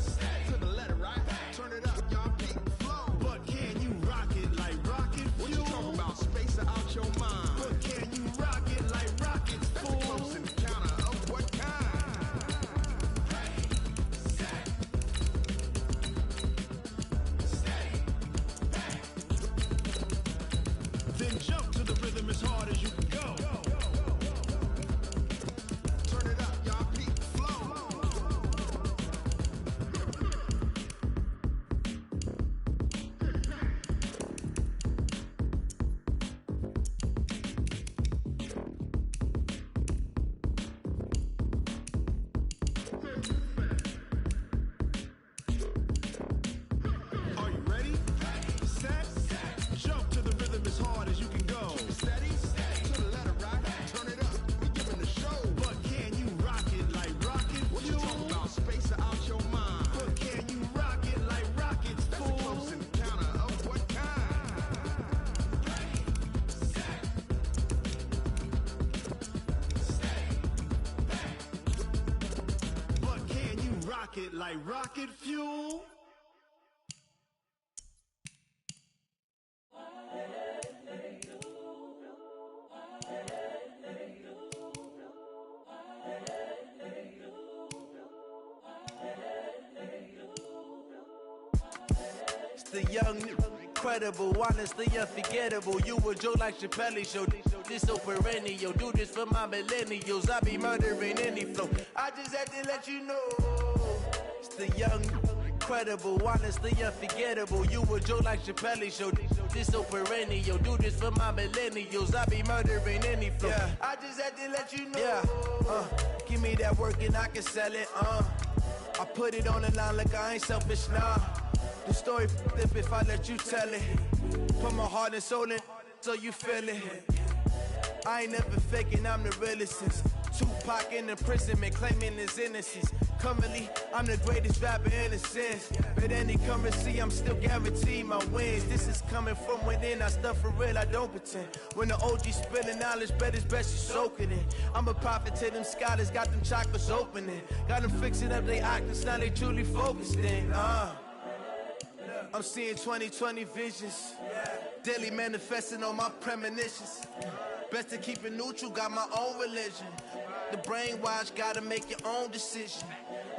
To the letter, right? Turn it up, y'all keep the flow. But can you rock it like rocket fuel? What you talking about? Space out your mind. But can you rock it like rocket fuel? That's a close encounter of what kind? Ready, set, steady, then jump to the rhythm as hard as you can go. Turn it up, y'all keep the flow. Are you ready? Set, jump to the rhythm as hard as you can go. Steady, to the letter, right? Turn it up, we giving the show. But can you rock it like rocket fuel? What you talking about? Space out your mind. But can you rock it like rockets full? That's a close encounter of what kind? Ready, set, steady, but can you rock it like rocket fuel? It's the young, incredible, honestly unforgettable. You a joke like Chappelle show. This so perennial. Do this for my millennials. I be murdering any flow. I just had to let you know. It's the young, incredible, honestly unforgettable. You a joke like Chappelle show. This so perennial. Do this for my millennials. I be murdering any flow. Yeah. I just had to let you know. Yeah. Give me that work and I can sell it. I put it on the line like I ain't selfish now. The story flip if I let you tell it. Put my heart and soul in so you feel it. I ain't never faking, I'm the realest since Tupac in imprisonment, claiming his innocence. Currently, I'm the greatest rapper in a sense. But any currency, I'm still guaranteed my wins. This is coming from within, I stuff for real, I don't pretend. When the OG spilling knowledge, bet it's best you soak it in. I'm a prophet to them scholars, got them chakras opening. Got them fixing up they octaves, now they truly focused in. I'm seeing 2020 visions. Daily manifesting on my premonitions. Best to keep it neutral, got my own religion. The brainwash, gotta make your own decision.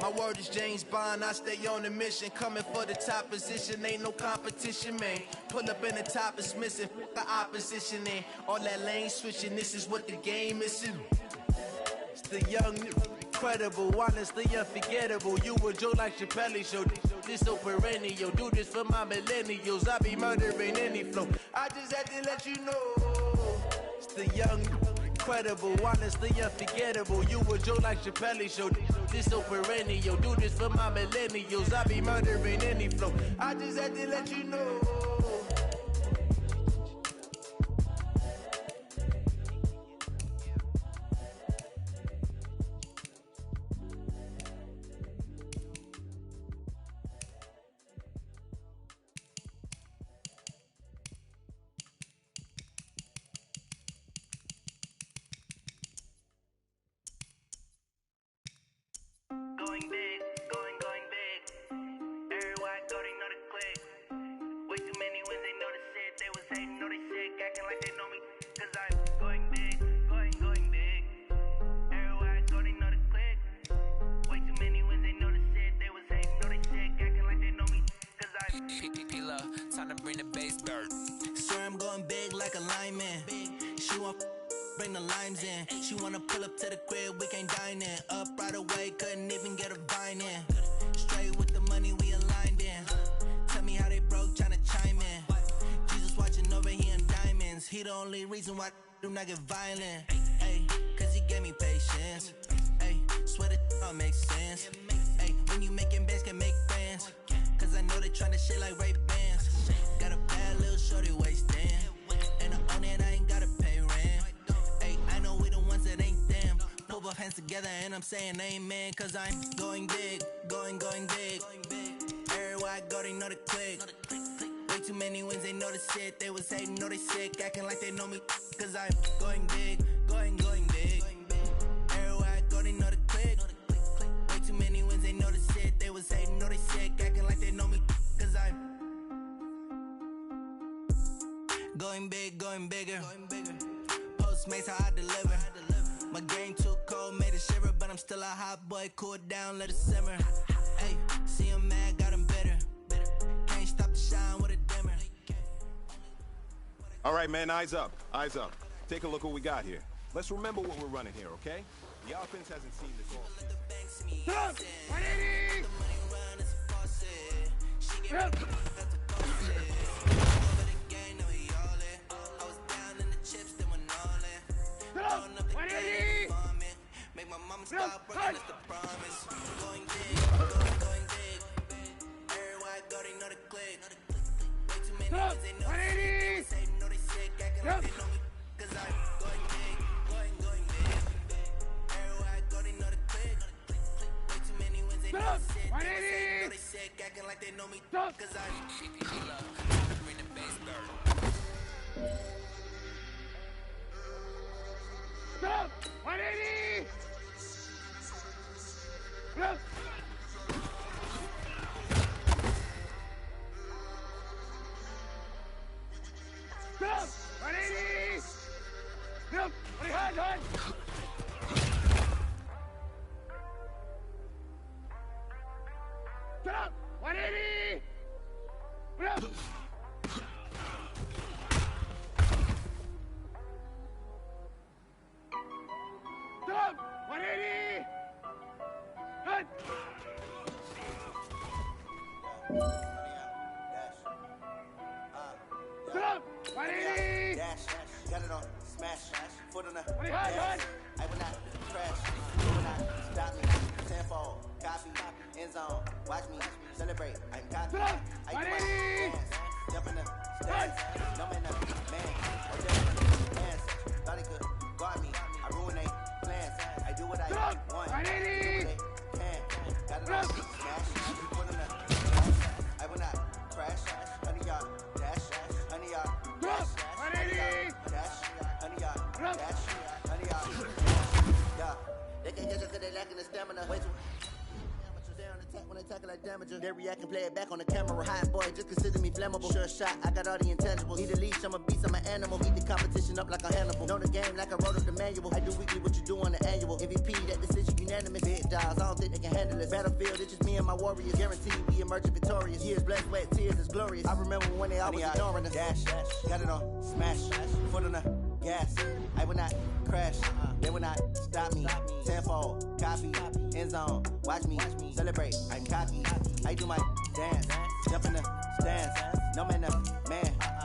My word is James Bond, I stay on a mission. Coming for the top position, ain't no competition, man. Pull up in the top, it's missing, the opposition, and all that lane switching, this is what the game is. It's the young, incredible, honestly unforgettable. You a joke like Chappelle show. This so perennial. Do this for my millennials. I be murdering any flow. I just had to let you know. It's the young, incredible, honestly unforgettable. You a joke like Chappelle show. This so perennial. Do this for my millennials. I be murdering any flow. I just had to let you know. Going big, going big. Everybody thought they know the click. Way too many wins, they know the shit. They was hating, know they sick, acting like they know me. Cause I'm going big, going big. Everybody thought they know the click. Way too many wins, they know the shit. They was hating, know they sick, acting like they know me. Cause I'm P-P-P-Love, time to bring the bass dirt. Swear I'm going big like a lineman. She want bring the limes in. She wanna pull up to the crib, we can't dine in. Up right away, couldn't even get a vine in. Straight with the money, we aligned in. Tell me how they broke, tryna chime in. Jesus watching honest, he the only reason why I do not get violent. Ay, cause he gave me patience. Ay, swear that all makes sense. Ay, when you making bands, can make friends. Cause I know they tryna shit like Ray-Bans. Got a bad little shorty wasting. And I own it, I ain't gotta pay rent. Ay, I know we the ones that ain't them. Put both hands together and I'm saying amen. Cause I'm going big, going big. Everywhere I go, they know the click. Way too many wins, they know the shit. They was hating, know they sick, acting like they know me. Cause I'm going big, going big. Everywhere I go, they know the click. Way too many wins, they know the shit. They was hating, know they sick, acting like they know me. Cause I'm going big, going bigger. Postmates how I deliver. My game too cold, made it shiver. But I'm still a hot boy, cool it down, let it simmer. Hey, see him mad, got him bitter. Can't stop the shine with a dimmer. All right, man, eyes up, eyes up. Take a look what we got here. Let's remember what we're running here, okay? The offense hasn't seen this all. Stop! 180! Stop! Stop! 180! Make my mama stop working, that's the promise. Going big, going big. Everywhere I go, they know the click. Way too many Stop! ones, they know 180! they know they sick, acting like they know me. Cause I'm going big, going big. Everywhere I go, they know the click. Way too many ones, they know the shit. They know they sick, acting like they know me. Cause I'm bring the bass bird. Stop! 180! Stop! Stop! 180! Stop! 180! Stop! 180! Stop! Stop! 180! Cut! Stop! 180! Dash, got it on, smash, foot on the Cut! gas. I will not crash, you will not stop me. Tenfold, copy, end zone, watch me celebrate. I'm copy. Stop! I do my 180! dance, jump in the stands. No man, man, oh dance. Thought he could guard me. I ruin they plans. I do what I Stop! want. 180! Can. Got it on, smash, foot on the gas. I will not crash, 100 yard dash, 100 yard dash, 180! dash, 100 yard dash, 100 yard. Yeah, they can't catch us cause they lacking the stamina. Way too down attack when they tackle like damager. They react and play it back on the camera. Hot boy, just consider me flammable. Sure shot, I got all the intangibles. Need a leash, I'm a beast, I'm an animal. Eat the competition up like a Hannibal. Know the game like I wrote up the manual. I do weekly what you do on the annual. MVP, that decision unanimous. Big dogs, I don't think they can handle this. Battlefield, it's just me and my warriors. Guaranteed we emerging victorious. Years blessed, sweat, tears is glorious. I remember when they always ignoring us. Dash, got it on, smash, foot on the gas. I will not crash, they will not stop me. Tenfold, copy, end zone, watch me celebrate. I'm cocky, I do my dance, jump in the stands. No man,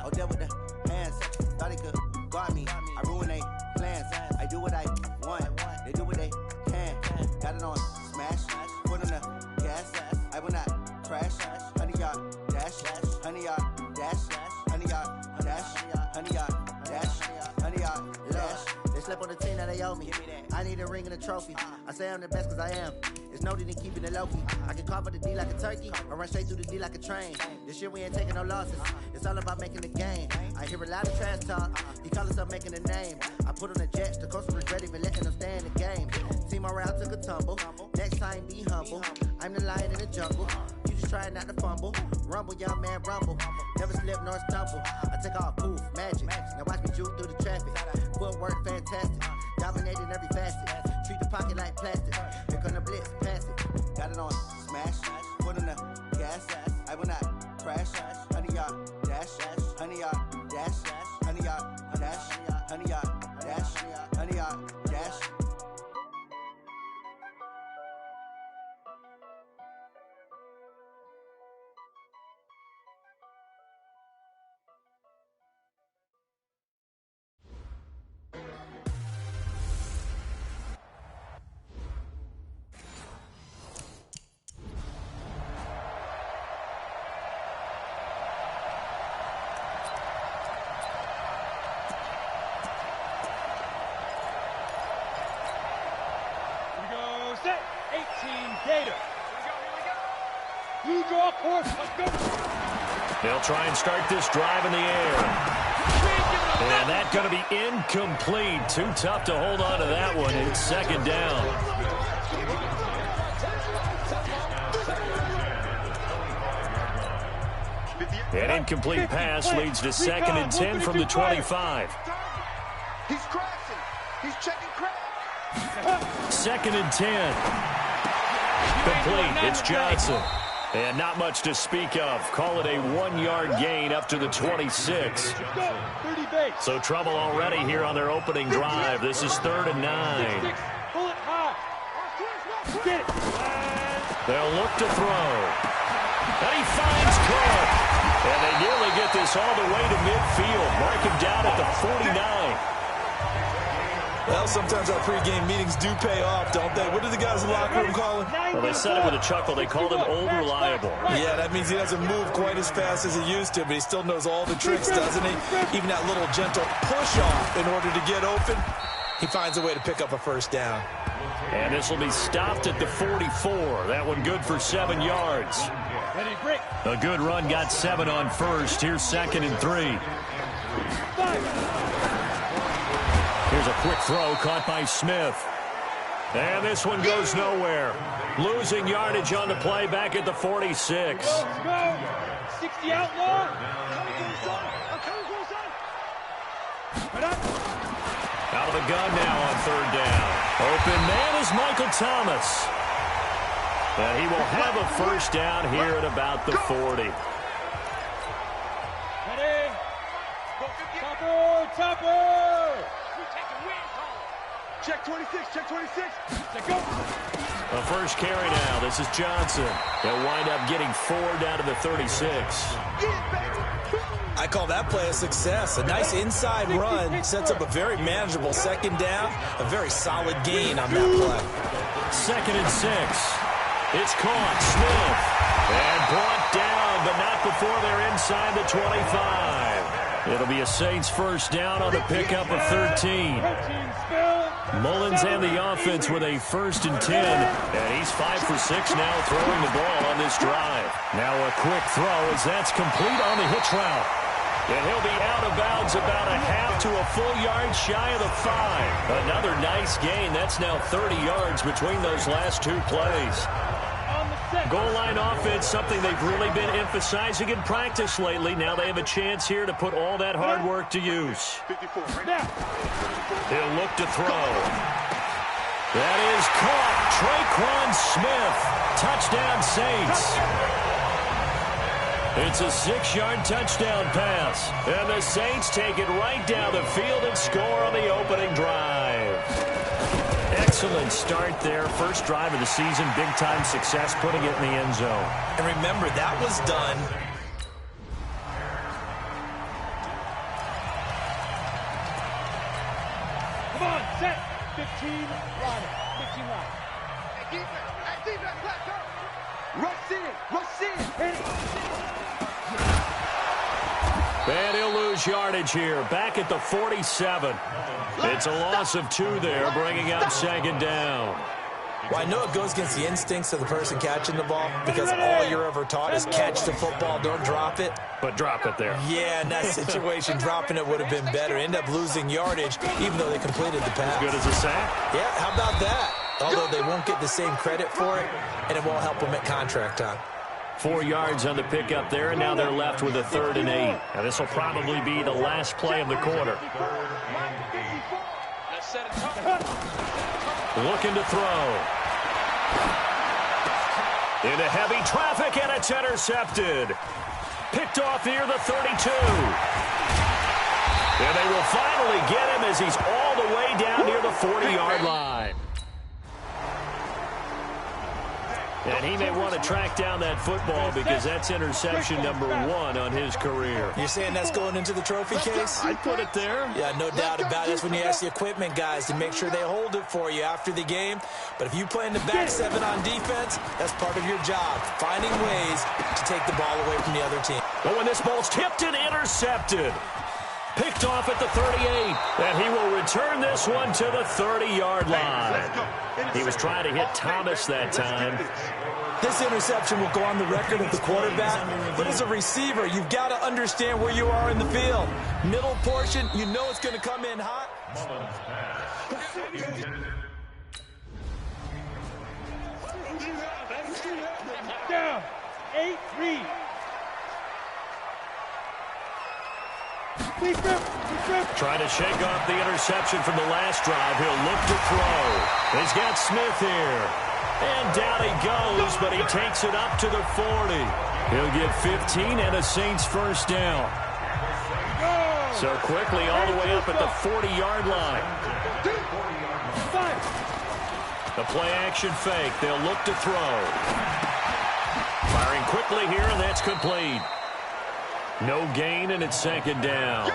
oh deal with the hands. Thought he could guard me, I ruin they plans. I do what I want, they do what they can. Got it on, smash, foot on the gas. I will not crash, 100 yard dash, 100 yard dash, 100 yard dash, 100 yard dash, 100 yard dash. They slept on the team that they owe me. I need a ring and a trophy. I say I'm the best cause I am. It's no need in keeping it low-key. I can carve up the D like a turkey or run straight through the D like a train. This year we ain't taking no losses. It's all about making the game. I hear a lot of trash talk. He call himself making a name. I put on the jets. The coach regret even letting them stay in the game. Team morale took a tumble. Next time be humble. I'm the lion in the jungle. You just try not to fumble. Rumble, young man, rumble. Never slip nor stumble. I take off, poof, magic. Now watch me juke through the traffic. Footwork fantastic. Dominating every facet. Treat the pocket like plastic. Here come the blitz, pass it. Got it on, smash. Foot on the gas. I will not crash. 100 yard dash. 100 yard dash. 100 yard dash. 100 yard dash. 100 yard dash. You draw course. Let's go. They'll try and start this drive in the air. And that's going to be incomplete. Too tough to hold on to that one. It's second down. An incomplete pass leads to 2nd and 10 from the 25. He's crashing. He's checking crash. 2nd and 10. Complete. It's Johnson. And not much to speak of. Call it a 1-yard gain up to the 26. So trouble already here on their opening drive. This is 3rd and 9. They'll look to throw. And he finds Cook. And they nearly get this all the way to midfield. Mark him down at the 49. Well, sometimes our pregame meetings do pay off, don't they? What did the guys in the locker room call him? Well, they said it with a chuckle. They called him old reliable. Yeah, that means he doesn't move quite as fast as he used to, but he still knows all the tricks, doesn't he? Even that little gentle push-off in order to get open. He finds a way to pick up a first down. And this will be stopped at the 44. That one good for 7 yards. A good run got 7 on first. Here's 2nd and 3. Here's a quick throw caught by Smith. And this one goes nowhere. Losing yardage on the play back at the 46. Let's go. 60 outlaw. Out of the gun now on 3rd down. Open man is Michael Thomas. And he will have a first down here at about the 40. Ready. Topper. Check 26, check 26. Let's go. A first carry now. This is Johnson. They'll wind up getting 4 down to the 36. I call that play a success. A nice inside run sets up a very manageable 2nd down. A very solid gain on that play. 2nd and 6. It's caught. Smith. And brought down, but not before they're inside the 25. It'll be a Saints first down on the pickup of 13. Mullins and the offense with a 1st and 10. And he's 5 for 6 now throwing the ball on this drive. Now a quick throw as that's complete on the hitch route. And he'll be out of bounds about a half to a full yard shy of the 5. Another nice gain. That's now 30 yards between those last 2 plays. Goal line offense, something they've really been emphasizing in practice lately. Now they have a chance here to put all that hard work to use. He'll look to throw. That is caught. Traquan Smith. Touchdown Saints. It's a 6-yard touchdown pass. And the Saints take it right down the field and score on the opening drive. Excellent start there. First drive of the season. Big-time success putting it in the end zone. And remember, that was done. Come on, set. 15 line. 15 line. Hey, defense, let's go. Rush in. Hit it. And he'll lose yardage here. Back at the 47. It's a loss of 2 there, bringing up 2nd down. Well, I know it goes against the instincts of the person catching the ball because all you're ever taught is catch the football, don't drop it. But drop it there. Yeah, in that situation, dropping it would have been better. End up losing yardage, even though they completed the pass. As good as a sack? Yeah, how about that? Although they won't get the same credit for it, and it won't help them at contract time. 4 yards on the pickup there, and now they're left with a 3rd and 8. Now this will probably be the last play of the quarter. Looking to throw. Into heavy traffic, and it's intercepted. Picked off near the 32. And they will finally get him as he's all the way down near the 40-yard line. And he may want to track down that football because that's interception number 1 on his career. You're saying that's going into the trophy case? I'd put it there. Yeah, no doubt about it. That's when you ask the equipment guys to make sure they hold it for you after the game. But if you play in the back 7 on defense, that's part of your job, finding ways to take the ball away from the other team. But when this ball's tipped and intercepted, picked off at the 38, and he will return this one to the 30-yard line. He was trying to hit Thomas that time. This This interception will go on the record of the quarterback, but as a receiver, you've got to understand where you are in the field. Middle portion, you know it's going to come in hot. Down. 8-3. Trying to shake off the interception from the last drive. He'll look to throw. He's got Smith here. And down he goes, but he takes it up to the 40. He'll get 15 and a Saints first down. So quickly all the way up at the 40-yard line. The play-action fake. They'll look to throw. Firing quickly here, and that's complete. No gain, and it's second down.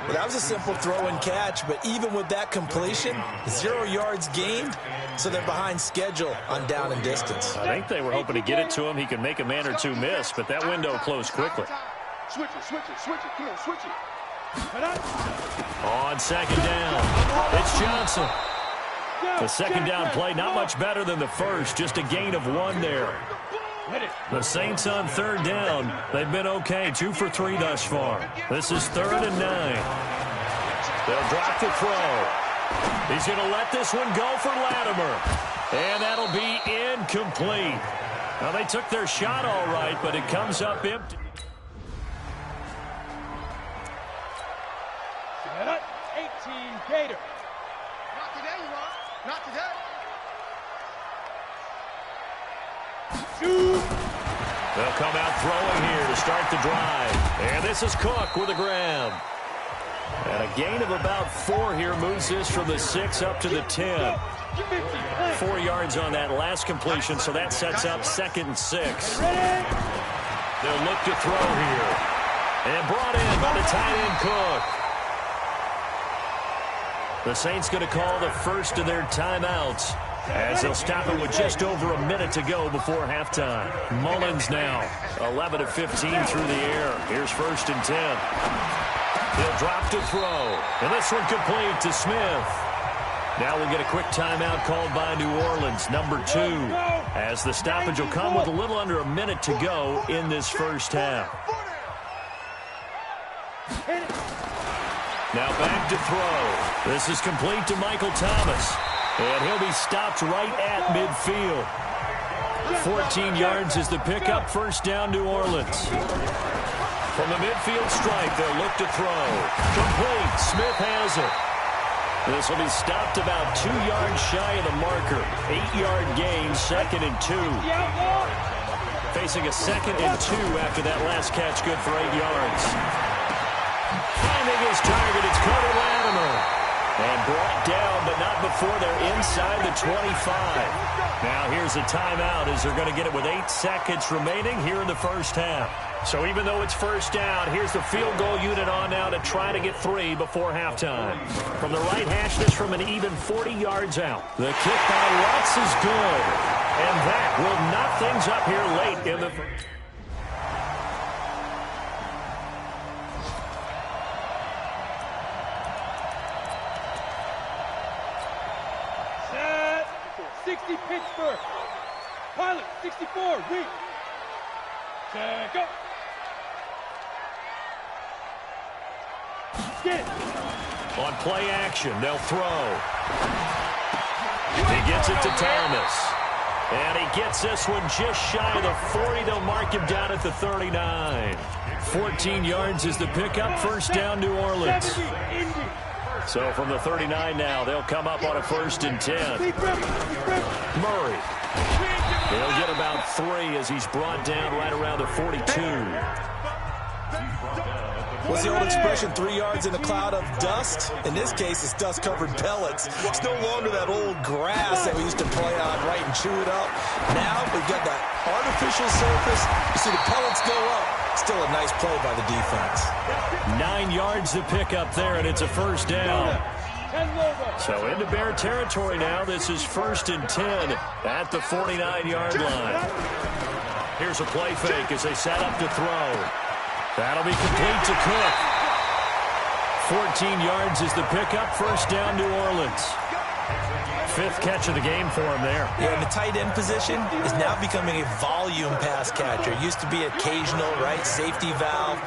Well, that was a simple throw and catch, but even with that completion, 0 yards gained, so they're behind schedule on down and distance. I think they were hoping to get it to him. He can make a man or two miss, but that window closed quickly. Switch it. Come on, switch it. On second down, it's Johnson. The second down play, not much better than the first, just a gain of 1 there. The Saints on third down. They've been okay, 2 for 3 thus far. This is 3rd and 9. They'll drop the throw. He's going to let this one go for Latimer. And that'll be incomplete. Now, they took their shot all right, but it comes up empty. 18, Gator. Not today, Ron. Not today. They'll come out throwing here to start the drive. And this is Cook with the grab. And a gain of about 4 here moves this from the 6 up to the 10. 4 yards on that last completion, so that sets up 2nd and 6. They'll look to throw here. And brought in by the tight end Cook. The Saints going to call the first of their timeouts, as they'll stop it with just over a minute to go before halftime. Mullins now, 11 of 15 through the air. Here's 1st and 10. He'll drop to throw. And this one complete to Smith. Now we'll get a quick timeout called by New Orleans, number 2, as the stoppage will come with a little under a minute to go in this first half. Now back to throw. This is complete to Michael Thomas. And he'll be stopped right at midfield. 14 yards is the pickup. First down, New Orleans. From the midfield stripe, they'll look to throw. Complete. Smith has it. This will be stopped about 2 yards shy of the marker. 8-yard gain, 2nd and 2. Facing a 2nd and 2 after that last catch, good for 8 yards. Finding his target, it's Cody Latimer. And brought down, but not before they're inside the 25. Now here's a timeout as they're going to get it with 8 seconds remaining here in the first half. So even though it's first down, here's the field goal unit on now to try to get 3 before halftime. From the right hash, this from an even 40 yards out. The kick by Lutz is good. And that will knock things up here late in the first. Pittsburgh. Pilot, 64, read. Check up. Get it. On play action, they'll throw. He gets it to Thomas. And he gets this one just shy of the 40. They'll mark him down at the 39. 14 yards is the pickup. First down, New Orleans. So from the 39 now, they'll come up on a 1st and 10. Murray. He'll get about 3 as he's brought down right around the 42. What's the old expression, 3 yards in a cloud of dust? In this case, it's dust-covered pellets. It's no longer that old grass that we used to play on, right, and chew it up. Now we've got that artificial surface. You see the pellets go up. Still a nice play by the defense. 9 yards to pick up there, and it's a first down. So into Bear territory now. This is 1st and 10 at the 49-yard line. Here's a play fake as they set up to throw. That'll be complete to Cook. 14 yards is the pickup. First down, New Orleans. Fifth catch of the game for him there. Yeah, and the tight end position is now becoming a volume pass catcher. It used to be occasional, right? Safety valve,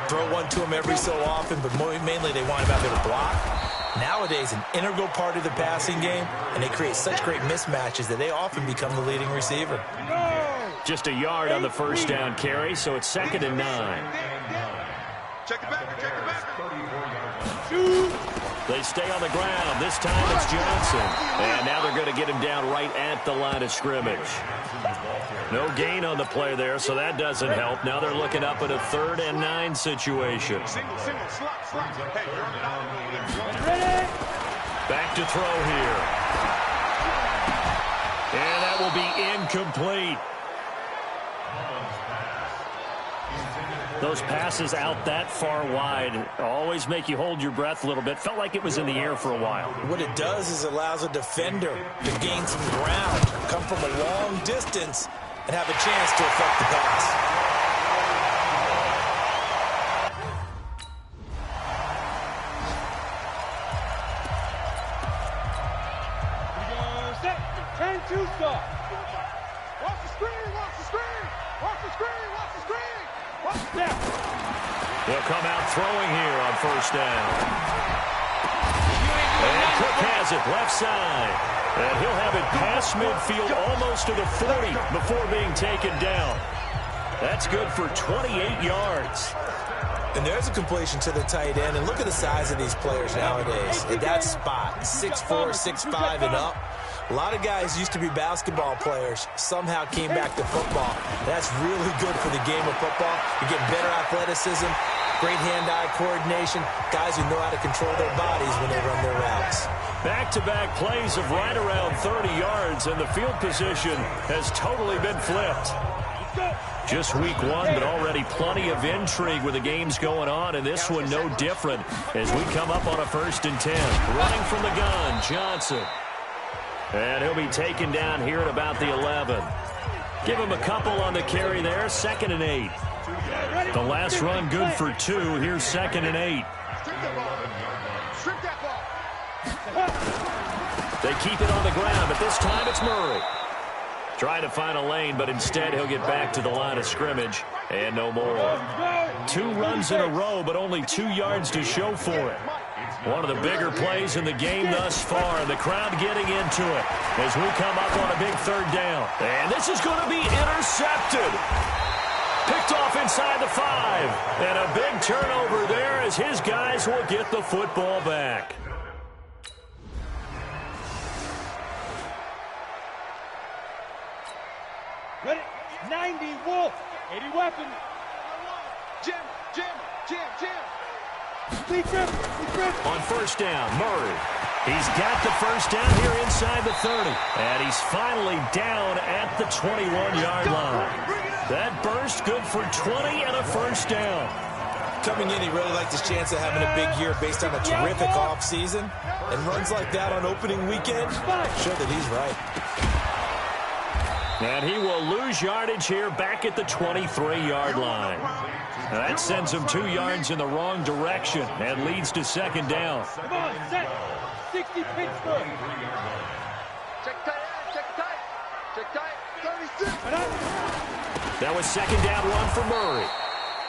throw one to him every so often, but mainly they want him out there to block. Nowadays, an integral part of the passing game, and they create such great mismatches that they often become the leading receiver. Just a yard on the first down carry, so it's 2nd and 9. Check it back. They stay on the ground. This time it's Johnson. And now they're going to get him down right at the line of scrimmage. No gain on the play there, so that doesn't help. Now they're looking up at a 3rd and 9 situation. Back to throw here. And that will be incomplete. Those passes out that far wide always make you hold your breath a little bit. Felt like it was in the air for a while. What it does is allows a defender to gain some ground, come from a long distance, and have a chance to affect the pass. Set. 10-2 start. Watch the screen. He'll come out throwing here on first down. And Cook has it left side. And he'll have it past midfield almost to the 40 before being taken down. That's good for 28 yards. And there's a completion to the tight end. And look at the size of these players nowadays. At that spot, 6'4", 6'5", and up. A lot of guys used to be basketball players, somehow came back to football. That's really good for the game of football. You're getting better athleticism, great hand-eye coordination, guys who know how to control their bodies when they run their routes. Back-to-back plays of right around 30 yards, and the field position has totally been flipped. Just week 1, but already plenty of intrigue with the games going on, and this one no different as we come up on a 1st and 10. Running from the gun, Johnson. And he'll be taken down here at about the 11. Give him a couple on the carry there, 2nd and 8. The last run good for 2. Here's 2nd and 8. They keep it on the ground, but this time it's Murray. Trying to find a lane, but instead he'll get back to the line of scrimmage. And no more. 2 runs in a row, but only 2 yards to show for it. One of the bigger plays in the game thus far. The crowd getting into it as we come up on a big 3rd down. And this is going to be intercepted. Picked off inside the 5. And a big turnover there as his guys will get the football back. Ready? 90 Wolf. 80 weapon. Jim. On first down, Murray. He's got the first down here inside the 30. And he's finally down at the 21-yard line. That burst good for 20 and a first down. Coming in, he really liked his chance of having a big year based on a terrific offseason. And runs like that on opening weekend show that he's right. And he will lose yardage here back at the 23-yard line. Now that sends him 2 yards in the wrong direction and leads to 2nd down. Come on, set. 60 Pittsburgh. Check tight. 36. That was 2nd down run for Murray.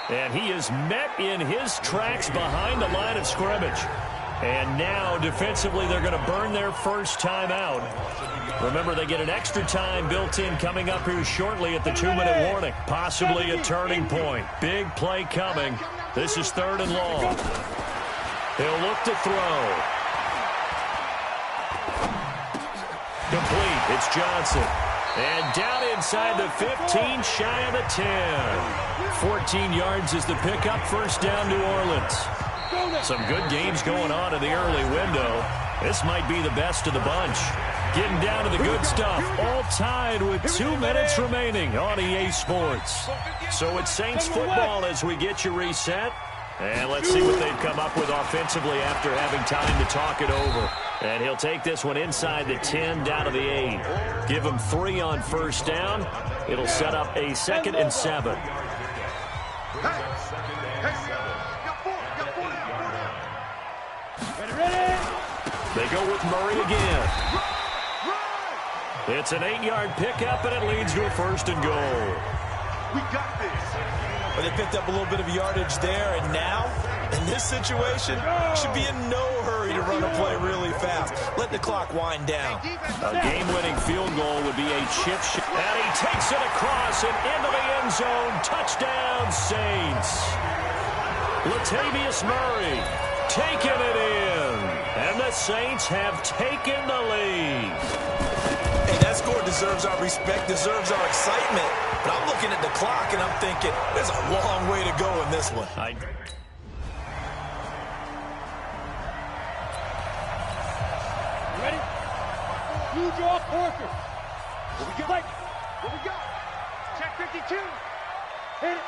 And he is met in his tracks behind the line of scrimmage. And now, defensively, they're going to burn their first timeout. Remember, they get an extra time built in coming up here shortly at the 2-minute warning. Possibly a turning point. Big play coming. This is 3rd and long. He'll look to throw. Complete. It's Johnson. And down inside the 15, shy of the 10. 14 yards is the pickup. First down, New Orleans. Some good games going on in the early window. This might be the best of the bunch. Getting down to the good stuff. All tied with 2 minutes remaining on EA Sports. So it's Saints football as we get you reset. And let's see what they've come up with offensively after having time to talk it over. And he'll take this one inside the 10 down to the 8. Give him 3 on first down. It'll set up a 2nd and 7. They go with Murray again. It's an 8-yard pickup, and it leads to a 1st and goal. We got this. Well, they picked up a little bit of yardage there, and now, in this situation, should be in no hurry to run a play really fast. Let the clock wind down. A game-winning field goal would be a chip shot. And he takes it across and into the end zone. Touchdown, Saints. Latavius Murray taking it in. And the Saints have taken the lead. Hey, that score deserves our respect, deserves our excitement. But I'm looking at the clock, and I'm thinking, there's a long way to go in this one. Ready? You draw Porter. What we got? What we got? Check 52. Hit it.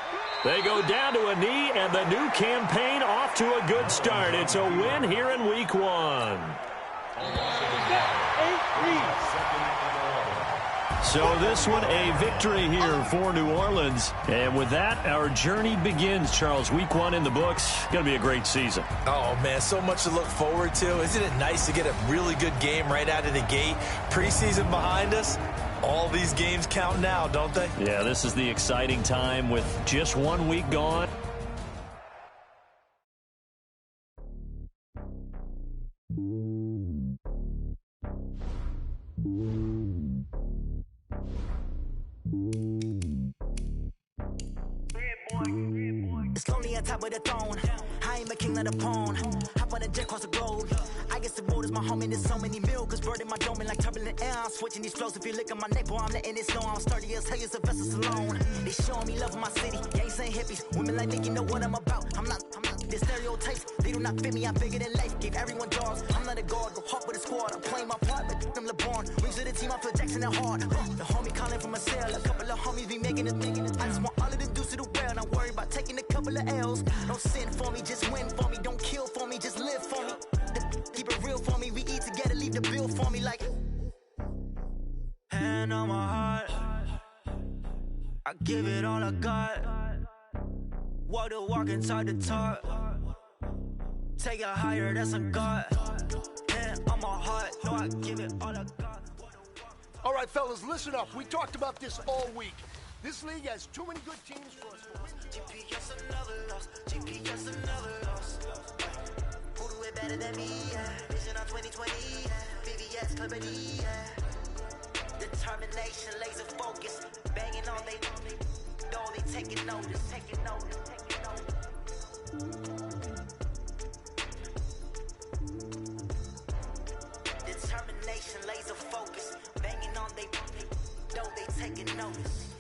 They go down to a knee, and the new campaign off to a good start. It's a win here in Week 1. 8-3. So this one, a victory here for New Orleans. And with that, our journey begins, Charles. Week 1 in the books. Going to be a great season. Oh, man, so much to look forward to. Isn't it nice to get a really good game right out of the gate? Preseason behind us. All these games count now, don't they? Yeah, this is the exciting time with just 1 week gone. It's lonely on top of the throne. I ain't a king of the pawn. Hop on a jet across the globe. I guess the road is my home and there's so many milk. Bird in my dome and like turbulent air. I'm switching these flows. If you look at my neck, boy, I'm letting it slow. I'm sturdy as hell as a vessel alone. They showing me love in my city. They ain't saying hippies. Women like me, you know what I'm about. I'm not the stereotypes. They do not fit me. I figured in life. Gave everyone jobs. I'm not a guard. Go hard with a squad. I'm playing my part, but I'm LeBron. Wings of the team, I feel Jackson and hard. The homie calling from a cell. A couple of homies be making it. I just want all of them dudes to do well. Not worry about taking a couple of L's. Don't sin for me, just win for me. Don't kill for me, just live for me. Keep it real for me. We eat together, leave the bill for me like. Hand on my heart, I give it all I got. Walk the walk and talk the talk. Take it higher, that's a God. Hand on my heart, no, I give it all I got. All right, fellas, listen up. We talked about this all week. This league has too many good teams for us to win. GPS another loss. GPS another loss. Who do it better than me? Vision on 2020. VVS company. Determination, laser focus. Banging on they door. They taking notice. Taking notice. Taking notice. Determination, laser focus. Banging on they door. They taking notice.